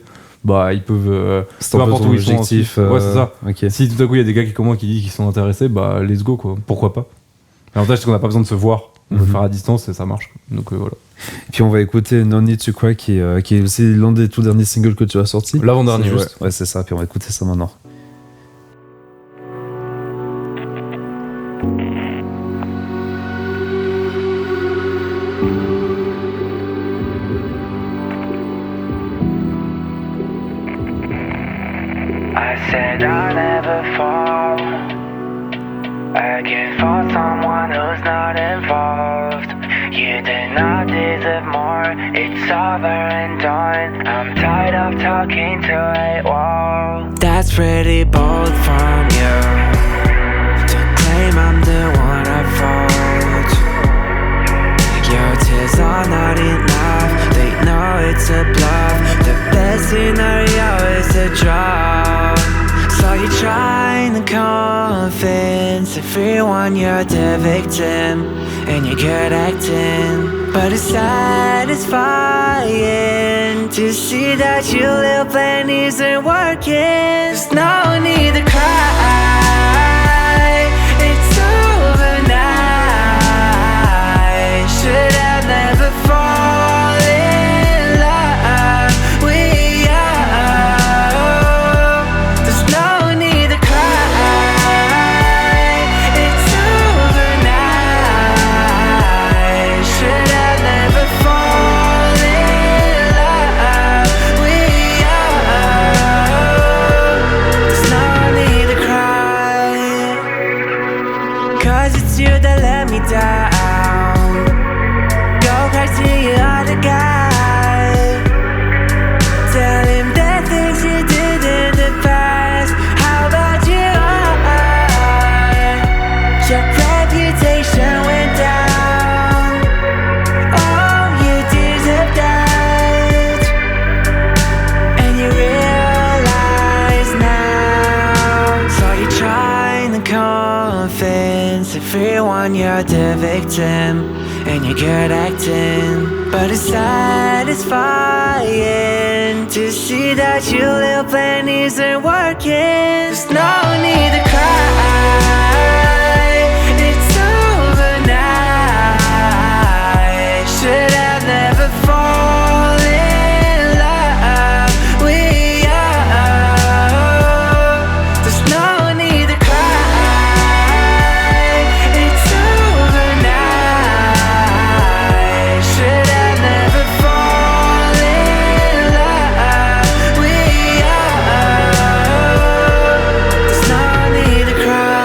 ils peuvent. C'est peu importe où ils sont. C'est ça. Okay. Si tout à coup il y a des gars qui disent qu'ils sont intéressés, let's go, quoi. Pourquoi pas. L'avantage c'est qu'on n'a pas besoin de se voir. On peut le faire à distance et ça marche. Donc voilà. Et puis on va écouter No Need to Cry qui est aussi l'un des tout derniers singles que tu as sorti. L'avant-dernier, ouais, c'est ça. Puis on va écouter ça maintenant. I said I'll never fall again for someone who's not involved. You did not deserve more, it's over and done. I'm tired of talking to a wall. That's pretty bold from you to claim I'm the one at fault. Your tears are not enough, they know it's a bluff. The best scenario is a draw. So you're trying to convince everyone you're the victim and you're good acting, but it's satisfying to see that your little plan isn't working. There's no need to cry, it's over now. Should have never fallen in love with you. There's no need to cry, it's over now. Should have never fallen in love with you. There's no need to cry, 'cause it's you that let me down. Go cry to your other guy, tell him the things you did in the past. How about you? Your reputation went down. Oh, you deserve that, and you realize now. So you're trying to convince everyone you're the victim and you're good acting, but it's satisfying to see that your little plan isn't working. There's no need to cry, it's over now. Should have never fallen in love with you. There's no need to cry, it's over now. Should have never fallen in love with you. There's no need to cry.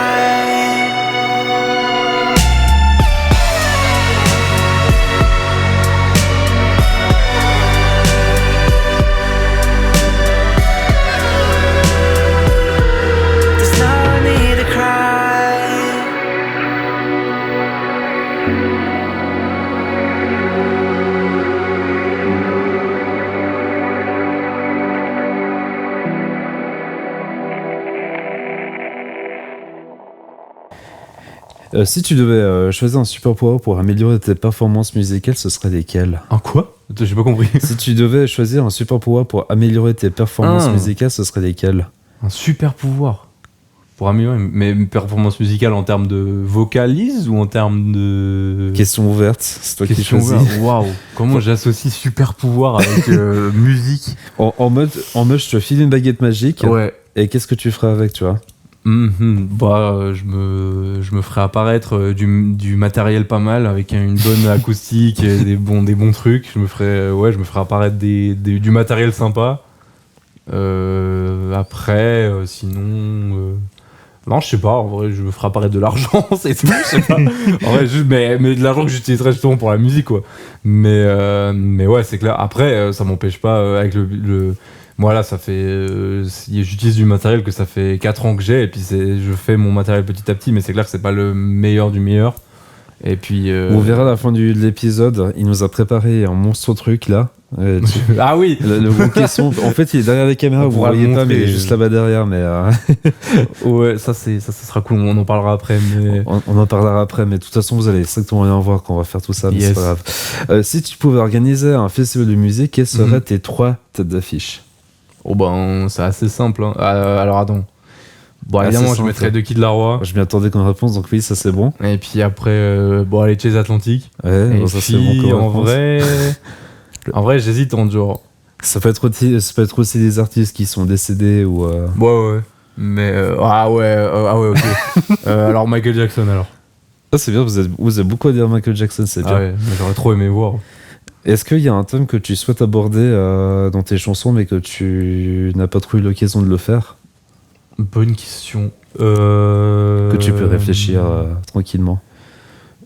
There's no need to cry. Si tu devais choisir un super pouvoir pour améliorer tes performances musicales, ce serait lesquels? Un quoi? J'ai pas compris. Si tu devais choisir un super pouvoir pour améliorer tes performances musicales, ce serait lesquels? Un super pouvoir pour améliorer mes performances musicales en termes de vocalise ou en termes de... Question ouverte, c'est toi qui choisis. Waouh, comment j'associe super pouvoir avec musique? En mode, je te file une baguette magique. Ouais. Et qu'est-ce que tu ferais avec, tu vois? Je me ferais apparaître du matériel pas mal avec une bonne acoustique et des bons trucs. Je me ferais apparaître du matériel sympa. Après, sinon, Non, je sais pas, en vrai, je me ferai apparaître de l'argent, c'est tout, je sais pas. En vrai, juste, mais de l'argent que j'utiliserais justement pour la musique, quoi. Mais ouais, c'est clair. Après, ça m'empêche pas, avec moi, là, ça fait... j'utilise du matériel que ça fait 4 ans que j'ai, et puis je fais mon matériel petit à petit, mais c'est clair que c'est pas le meilleur du meilleur. Et puis... On verra à la fin de l'épisode, il nous a préparé un monstre truc, là. Ah oui, le gros caisson. En fait, il est derrière les caméras, vous voyez pas, mais il est juste là-bas derrière. Mais ouais, ça sera cool. On en parlera après. Mais on en parlera après. Mais de toute façon, vous allez exactement rien voir quand on va faire tout ça. Mais c'est pas grave. Si tu pouvais organiser un festival de musique, quelles seraient tes 3 têtes d'affiche? Oh ben, c'est assez simple. Hein. Alors attends. Bon, évidemment, je mettrais 2 Kid Laroi. Je m'y attendais comme réponse, donc oui, ça c'est bon. Et puis après, bon, allez, Chase Atlantic. Ouais, bon, ça c'est bon. En vrai, j'hésite en genre. Ça peut être aussi des artistes qui sont décédés ou. Ouais. Mais ok. Alors Michael Jackson alors. Ah, c'est bien, vous avez beaucoup à dire Michael Jackson, c'est bien. Ouais, j'aurais trop aimé voir. Est-ce qu'il y a un thème que tu souhaites aborder dans tes chansons mais que tu n'as pas trop eu l'occasion de le faire? Bonne question. Que tu peux réfléchir tranquillement.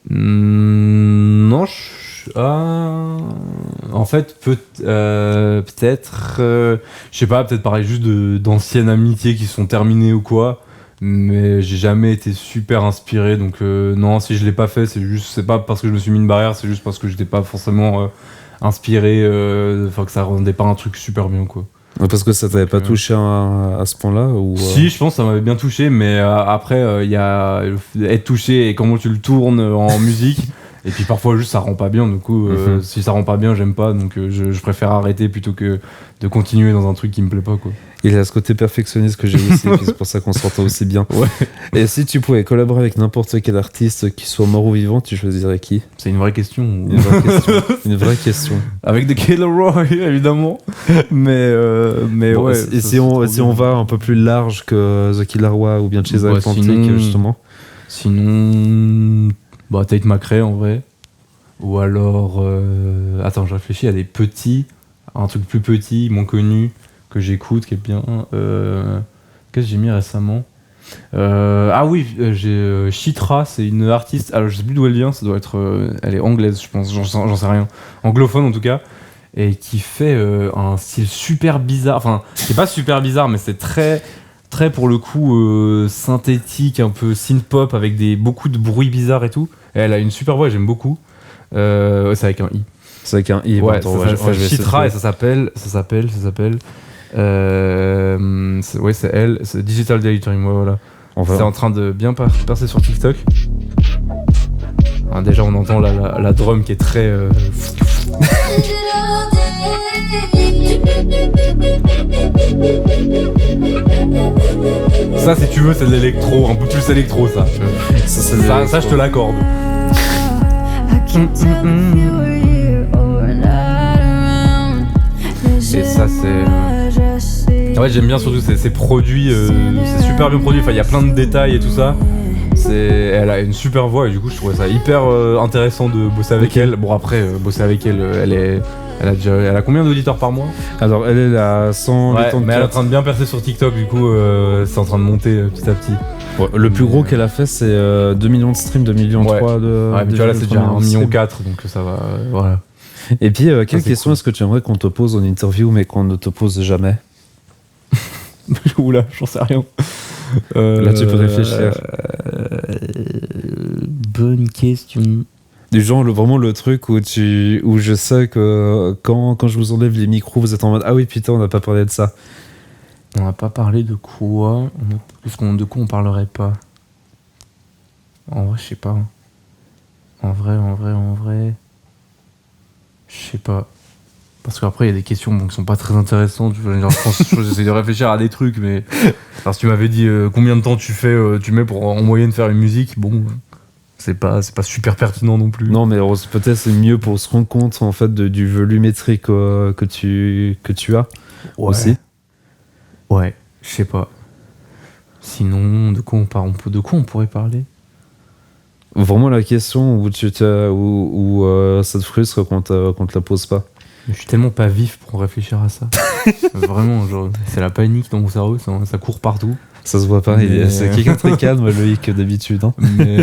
Non, en fait, peut-être, je sais pas, peut-être parler juste d'anciennes amitiés qui sont terminées ou quoi, mais j'ai jamais été super inspiré, donc non, si je l'ai pas fait, c'est pas parce que je me suis mis une barrière, c'est juste parce que j'étais pas forcément inspiré, que ça rendait pas un truc super bien, quoi. Parce que ça t'avait pas touché à ce point-là ou Si, je pense que ça m'avait bien touché, mais après, il y a être touché et comment tu le tournes en musique. Et puis parfois juste ça rend pas bien, du coup si ça rend pas bien j'aime pas, donc je préfère arrêter plutôt que de continuer dans un truc qui me plaît pas, quoi. Il y a ce côté perfectionniste que j'ai aussi, et c'est pour ça qu'on s'entend aussi bien. Ouais. Et si tu pouvais collaborer avec n'importe quel artiste, qui soit mort ou vivant, tu choisirais qui? C'est une vraie question. Une vraie question. Avec The Kid Laroi, évidemment. Mais bon, ouais. Et si on va un peu plus large que The Kid Laroi ou bien Chase Atlantic, justement. Sinon, Tate McRae en vrai. Ou alors, attends, je réfléchis à des petits, un truc plus petit, moins connu, que j'écoute, qui est bien. Qu'est-ce que j'ai mis récemment? J'ai Chitra, c'est une artiste, alors je sais plus d'où elle vient, ça doit être, elle est anglaise, je pense, j'en sais rien, anglophone en tout cas, et qui fait un style super bizarre, enfin, c'est pas super bizarre, mais c'est très pour le coup synthétique, un peu synth-pop, avec beaucoup de bruits bizarres et tout. Et elle a une super voix, j'aime beaucoup. C'est avec un I. C'est avec un I. Ouais, c'est Chitra, et ça s'appelle. C'est elle, c'est Digital Delirium, voilà. C'est en train de bien percer sur TikTok. Déjà, on entend la drum qui est très. Ça, si tu veux, c'est de l'électro, un peu plus électro, ça. Ça, je te l'accorde. Et ça, c'est. Ouais, j'aime bien surtout ces produits, c'est super bien produit. Enfin, il y a plein de détails et tout ça. Elle a une super voix et du coup, je trouvais ça hyper intéressant de bosser avec elle. Bon, après, bosser avec elle, elle a combien d'auditeurs par mois? Alors elle est à 100. Ouais, mais elle est en train de bien percer sur TikTok, du coup c'est en train de monter petit à petit. Ouais, le plus gros qu'elle a fait c'est 2 millions de streams, 2 millions 3 de. Ouais, mais tu vois là c'est déjà 1,4 million, donc ça va, voilà. Et puis quelle question est-ce que tu aimerais qu'on te pose en interview mais qu'on ne te pose jamais? Oula, j'en sais rien. Là tu peux réfléchir. Bonne question. Du genre vraiment le truc où je sais que quand je vous enlève les micros vous êtes en mode ah oui putain on n'a pas parlé de ça. On n'a pas parlé de quoi? De quoi on parlerait pas? En vrai je sais pas. En vrai je sais pas. Parce qu'après il y a des questions qui sont pas très intéressantes. J'essaie de réfléchir à des trucs, mais alors si tu m'avais dit combien de temps tu mets pour en moyenne faire une musique, bon c'est pas super pertinent non plus. Non mais peut-être c'est mieux pour se rendre compte en fait du volumétrique que tu as aussi. Ouais, je sais pas. Sinon de quoi on pourrait parler? Vraiment la question où ça te frustre qu'on te la pose pas. Je suis tellement pas vif pour réfléchir à ça. Vraiment, genre, c'est la panique dans mon cerveau, ça court partout. Ça se voit pas, c'est quelqu'un de très calme, Loïc, d'habitude. Hein. Mais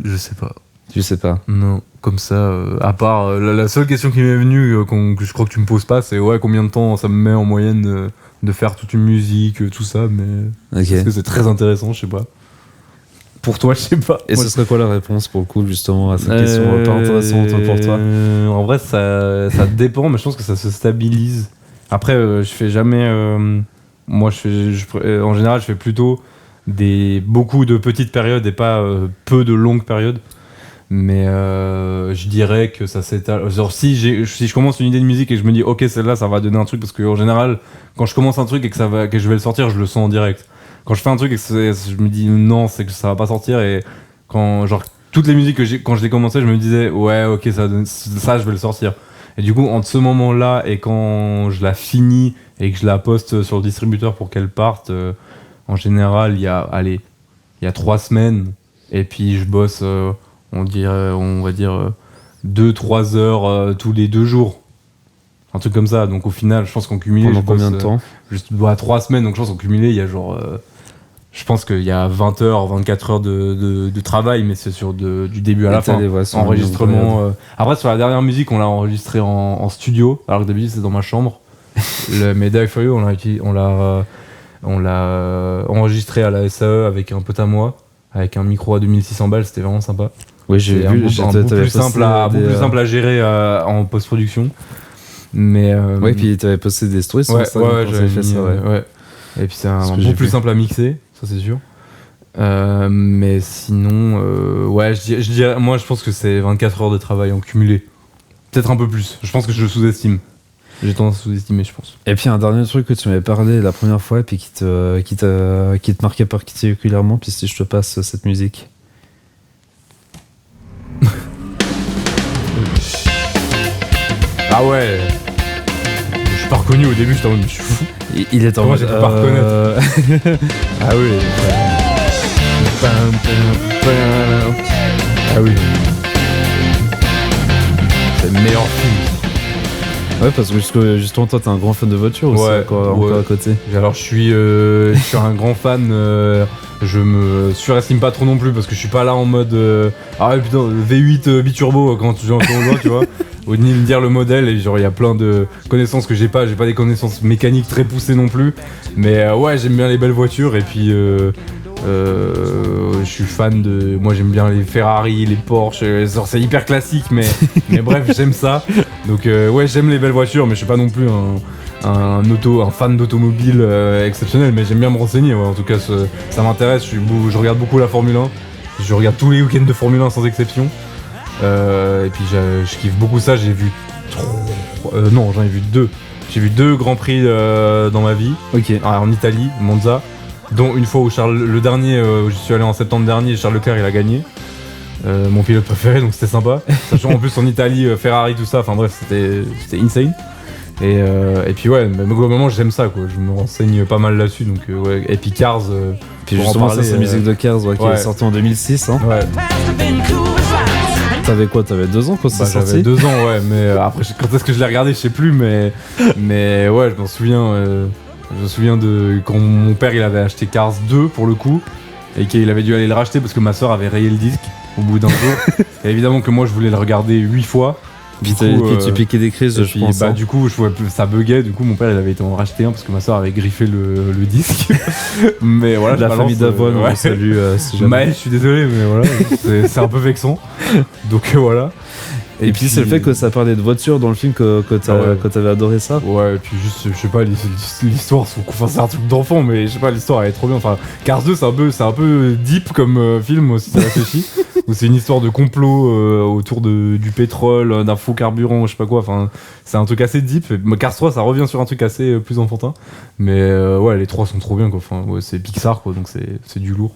je sais pas. Tu sais pas. Non, comme ça, à part la seule question qui m'est venue, que je crois que tu me poses pas, c'est combien de temps ça me met en moyenne de faire toute une musique, tout ça, mais parce que c'est très intéressant, je sais pas. Pour toi, je sais pas. Et ce serait quoi la réponse pour le coup, justement, à cette question pas intéressante pour toi? En vrai, ça dépend, mais je pense que ça se stabilise. Après, je fais jamais. Moi, en général, je fais plutôt beaucoup de petites périodes et pas peu de longues périodes. Mais je dirais que ça s'étale. Genre, si je commence une idée de musique et que je me dis, ok, celle-là, ça va donner un truc, parce qu'en général, quand je commence un truc et que je vais le sortir, je le sens en direct. Quand je fais un truc et que je me dis non, c'est que ça va pas sortir, et quand toutes les musiques quand je les commençais, je me disais ouais, ok, ça je vais le sortir. Et du coup, entre ce moment-là et quand je la finis et que je la poste sur le distributeur pour qu'elle parte, en général, il y a 3 semaines, et puis je bosse, on va dire 2-3 heures tous les 2 jours. Un truc comme ça. Donc au final, je pense qu'en cumulé, pendant combien de temps? Juste 3 semaines, donc je pense qu'en cumulé, il y a genre je pense qu'il y a 20 heures, 24 heures de travail, mais c'est sur du début à la fin. Enregistrement. Après, sur la dernière musique, on l'a enregistré en studio, alors que d'habitude, c'est dans ma chambre. Mais Die For You, on l'a enregistré à la SAE avec un pote à moi, avec un micro à 2600 balles, c'était vraiment sympa. Oui, j'ai vu. C'est beaucoup plus simple à gérer en post-production. Mais ouais, puis t'avais posté des stories sur Instagram quand t'avais fait ça. Ouais. Et puis c'est beaucoup plus simple à mixer, ça c'est sûr. Mais sinon, je dirais, moi je pense que c'est 24 heures de travail en cumulé. Peut-être un peu plus. Je pense que je le sous-estime. J'ai tendance à sous-estimer, je pense. Et puis un dernier truc que tu m'avais parlé la première fois, et puis qui te marquait particulièrement, puis si je te passe cette musique. Ah ouais. Je suis pas reconnu au début, j'étais en mode, je suis fou. Il est en mode. J'ai pas reconnaître. Ah oui. Ah oui. C'est le meilleur film. Ouais, parce que justement, toi, t'es un grand fan de voitures aussi, encore à côté. Alors, je suis un grand fan. Je me surestime pas trop non plus parce que je suis pas là en mode ah ouais, putain, V8 biturbo quand tu vois, tu vois. Ou ni me dire le modèle, et genre il y a plein de connaissances que j'ai pas des connaissances mécaniques très poussées non plus, mais ouais, j'aime bien les belles voitures, et puis je suis fan moi j'aime bien les Ferrari, les Porsche, c'est hyper classique, mais bref, j'aime ça, donc ouais, j'aime les belles voitures, mais je suis pas non plus un fan d'automobile exceptionnel, mais j'aime bien me renseigner, ouais, en tout cas ça m'intéresse, je regarde beaucoup la Formule 1, je regarde tous les week-ends de Formule 1 sans exception. Et puis je kiffe beaucoup ça. J'ai vu j'en ai vu 2. J'ai vu 2 grands prix dans ma vie. Ok. En Italie, Monza, dont une fois où le dernier où je suis allé en septembre dernier, Charles Leclerc il a gagné. Mon pilote préféré, donc c'était sympa. Sachant en plus en Italie, Ferrari, tout ça. Enfin bref, c'était insane. Et puis ouais, mais globalement j'aime ça, quoi. Je me renseigne pas mal là-dessus, donc ouais. Et puis Cars. Puis justement, ça c'est la musique de Cars, qui est sortie en 2006. Hein. Ouais. T'avais quoi? T'avais 2 ans quand c'est sorti? J'avais 2 ans, ouais, mais après, quand est-ce que je l'ai regardé, je sais plus, mais ouais, je m'en souviens. Je me souviens de quand mon père il avait acheté Cars 2 pour le coup, et qu'il avait dû aller le racheter parce que ma soeur avait rayé le disque au bout d'un jour. Et évidemment que moi je voulais le regarder 8 fois. Puis tu piquais des crises, je pense. Bah, du coup, ça buguait. Du coup, mon père il avait été en racheter un parce que ma soeur avait griffé le disque. Mais voilà, la famille d'Avoine, on salue. Si jamais. Maël, je suis désolé, mais voilà, c'est un peu vexant. Donc voilà. Et puis c'est le fait que ça parlait de voiture dans le film que t'avais adoré ça. Ouais, et puis juste, je sais pas, l'histoire, c'est un truc d'enfant, mais je sais pas, l'histoire elle est trop bien. Enfin, Cars 2, c'est un peu deep comme film aussi, ça réfléchit. Où c'est une histoire de complot autour du pétrole, d'un faux carburant, je sais pas quoi. Enfin, c'est un truc assez deep. Cars 3, ça revient sur un truc assez plus enfantin. Mais ouais, les 3 sont trop bien, quoi. Enfin, ouais, c'est Pixar, quoi, donc c'est du lourd.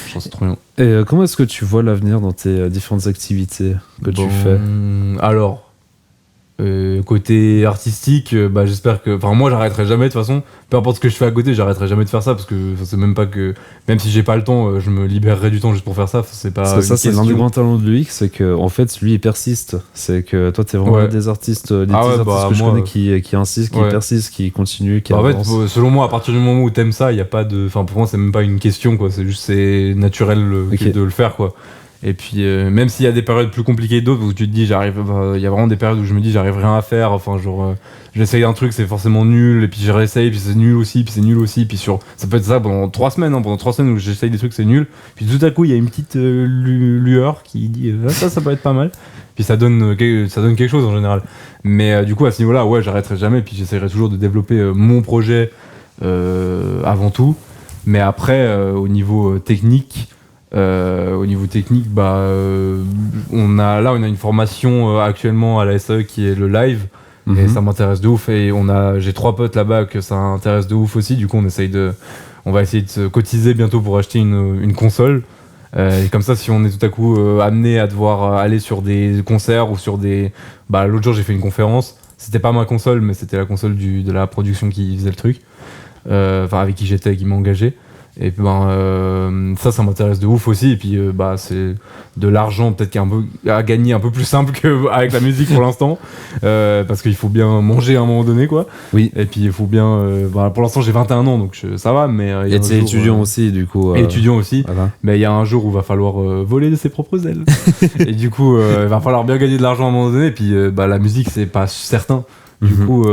Je pense que c'est trop bien. Et comment est-ce que tu vois l'avenir dans tes différentes activités que tu fais? Alors, Côté artistique, j'espère que... Enfin, moi, j'arrêterai jamais, de toute façon. Peu importe ce que je fais à côté, j'arrêterai jamais de faire ça, parce que c'est même pas que... Même si j'ai pas le temps, je me libérerai du temps juste pour faire ça. C'est pas ça, c'est l'un des grands talents de Loïc, c'est que en fait, lui, il persiste. C'est que toi, t'es vraiment des artistes, que je connais qui insistent, qui persistent, qui continuent, qui avancent. En fait, selon moi, à partir du moment où t'aimes ça, il y a pas de... Enfin, pour moi, c'est même pas une question, quoi. C'est juste, c'est naturel de le faire, quoi. Et puis même s'il y a des périodes plus compliquées que d'autres où tu te dis il y a vraiment des périodes où je me dis j'arrive rien à faire, enfin genre j'essaye un truc, c'est forcément nul, et puis je réessaye, puis c'est nul aussi, puis c'est nul aussi, puis ça peut être ça pendant 3 semaines, pendant 3 semaines où j'essaye des trucs, c'est nul, puis tout à coup il y a une petite lueur qui dit ça peut être pas mal, puis ça donne quelque chose en général. Mais du coup à ce niveau là j'arrêterai jamais, puis j'essaierai toujours de développer mon projet avant tout, mais après au niveau technique, on a une formation actuellement à la SAE qui est le live, et ça m'intéresse de ouf, et j'ai 3 potes là-bas que ça intéresse de ouf aussi. Du coup on va essayer de se cotiser bientôt pour acheter une console, et comme ça si on est tout à coup amené à devoir aller sur des concerts ou sur des... l'autre jour j'ai fait une conférence, c'était pas ma console mais c'était la console de la production qui faisait le truc, avec qui j'étais, qui m'a engagé. Et ça m'intéresse de ouf aussi, et puis c'est de l'argent peut-être à gagner un peu plus simple qu'avec la musique pour l'instant, parce qu'il faut bien manger à un moment donné, quoi. Oui. Et puis il faut bien pour l'instant j'ai 21 ans donc ça va, mais et tu es étudiant aussi du coup, et étudiant aussi, voilà. Mais il y a un jour où il va falloir voler de ses propres ailes et du coup il va falloir bien gagner de l'argent à un moment donné, et puis la musique c'est pas certain. Du coup,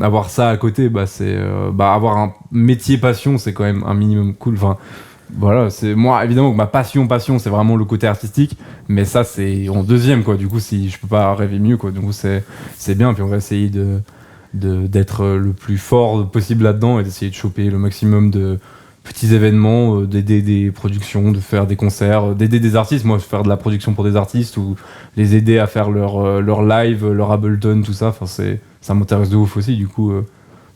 avoir ça à côté, c'est avoir un métier passion, c'est quand même un minimum cool. Enfin, voilà, c'est moi évidemment que ma passion, c'est vraiment le côté artistique, mais ça c'est en deuxième, quoi. Du coup, si je peux pas rêver mieux, quoi. Du coup, c'est bien. Puis on va essayer d'être le plus fort possible là-dedans et d'essayer de choper le maximum de petits événements, d'aider des productions, de faire des concerts, d'aider des artistes. Moi, faire de la production pour des artistes ou les aider à faire leur live, leur Ableton, tout ça. Enfin, ça m'intéresse de ouf aussi, du coup.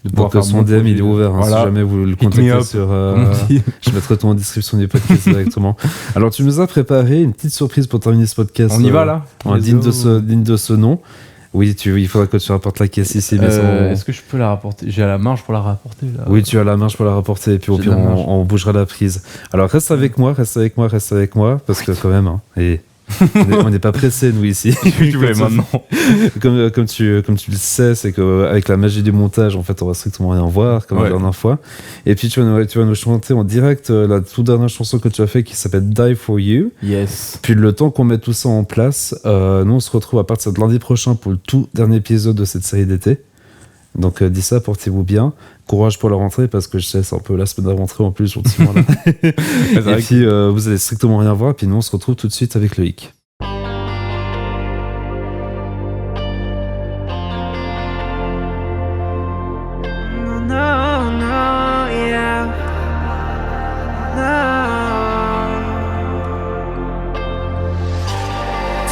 De pouvoir faire son DM, il est ouvert. Voilà. Si jamais vous le contactez sur... je mettrai tout en description du podcast directement. Alors, tu nous as préparé une petite surprise pour terminer ce podcast. On y va, là, digne de ce nom. Oui, il faudra que tu rapportes la caisse ici. Est-ce que je peux la rapporter ? J'ai la marge pour la rapporter là. Oui, tu as la marge pour la rapporter, et puis au pire on bougera la prise. Alors reste avec moi, parce que quand même, on n'est pas pressés nous ici. Maintenant. Comme tu le sais, c'est qu'avec la magie du montage, en fait, on va strictement rien voir comme la dernière fois. Et puis tu vas nous chanter en direct la toute dernière chanson que tu as fait qui s'appelle Die For You. Yes. Puis le temps qu'on met tout ça en place, nous on se retrouve à partir de lundi prochain pour le tout dernier épisode de cette série d'été. Donc dis ça, portez-vous bien. Courage pour la rentrée, parce que je sais, c'est un peu la semaine de rentrée en plus, gentiment là. Et puis vous allez strictement rien voir, puis nous on se retrouve tout de suite avec Loïc.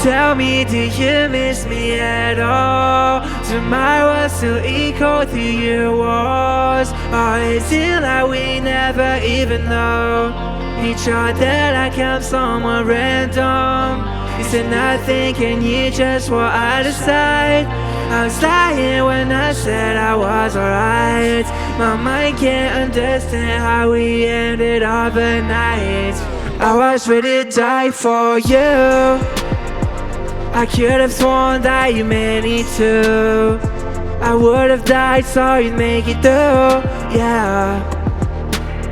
Tell me, do you miss me at all? Do my words still echo through your walls? Or is it like we never even know each other, like I'm someone random? You said nothing, can you just what I decide? I was lying when I said I was alright. My mind can't understand how we ended up at night. I was ready to die for you. I could have sworn that you meant it too. I would have died so you'd make it through, yeah.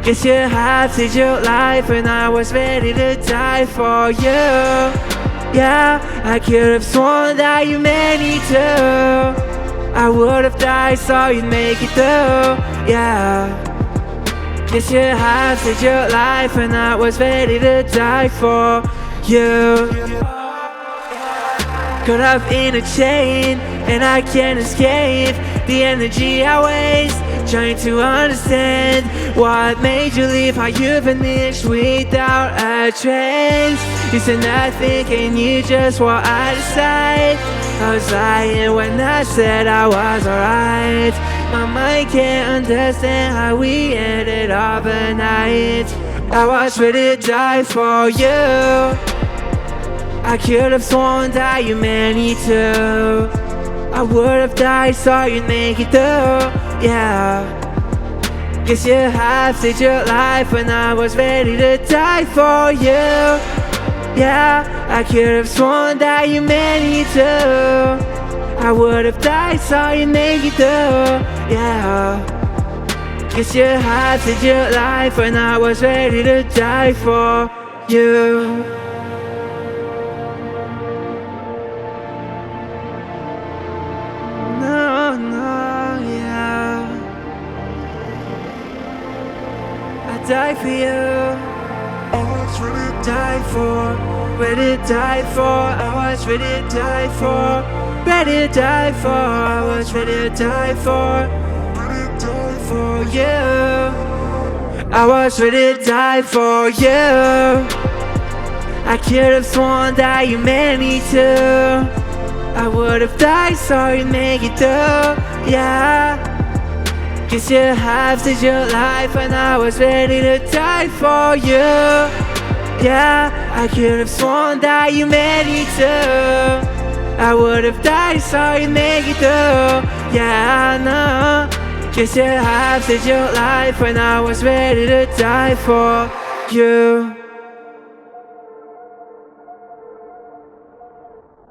Guess you had to your life and I was ready to die for you. Yeah, I could have sworn that you meant it too. I would have died so you'd make it through, yeah. Guess you had to your life and I was ready to die for you. Caught up in a chain, and I can't escape the energy I waste, trying to understand what made you leave, how you vanished without a trace. You said nothing, can you just what I decide? I was lying when I said I was alright. My mind can't understand how we ended up at night. I was ready to die for you. I could have sworn that you meant it too. I would have died so you'd make it through, yeah. Guess you have saved your life when I was ready to die for you. Yeah, I could have sworn that you meant it too. I would have died so you'd make it through, yeah. Guess you have saved your life when I was ready to die for you. No, no, yeah. I died for you. I was ready to die for. Ready to die for. I was ready to die for. Ready to die for. I was ready to die for. Ready to die for you. I was ready to die for you. I could have sworn that you meant me to. I would have died so you'd make it through, yeah. Guess you have saved your life when I was ready to die for you. Yeah, I could have sworn that you meant it too. I would have died so you'd make it through, yeah, I know. Guess you have saved your life when I was ready to die for you.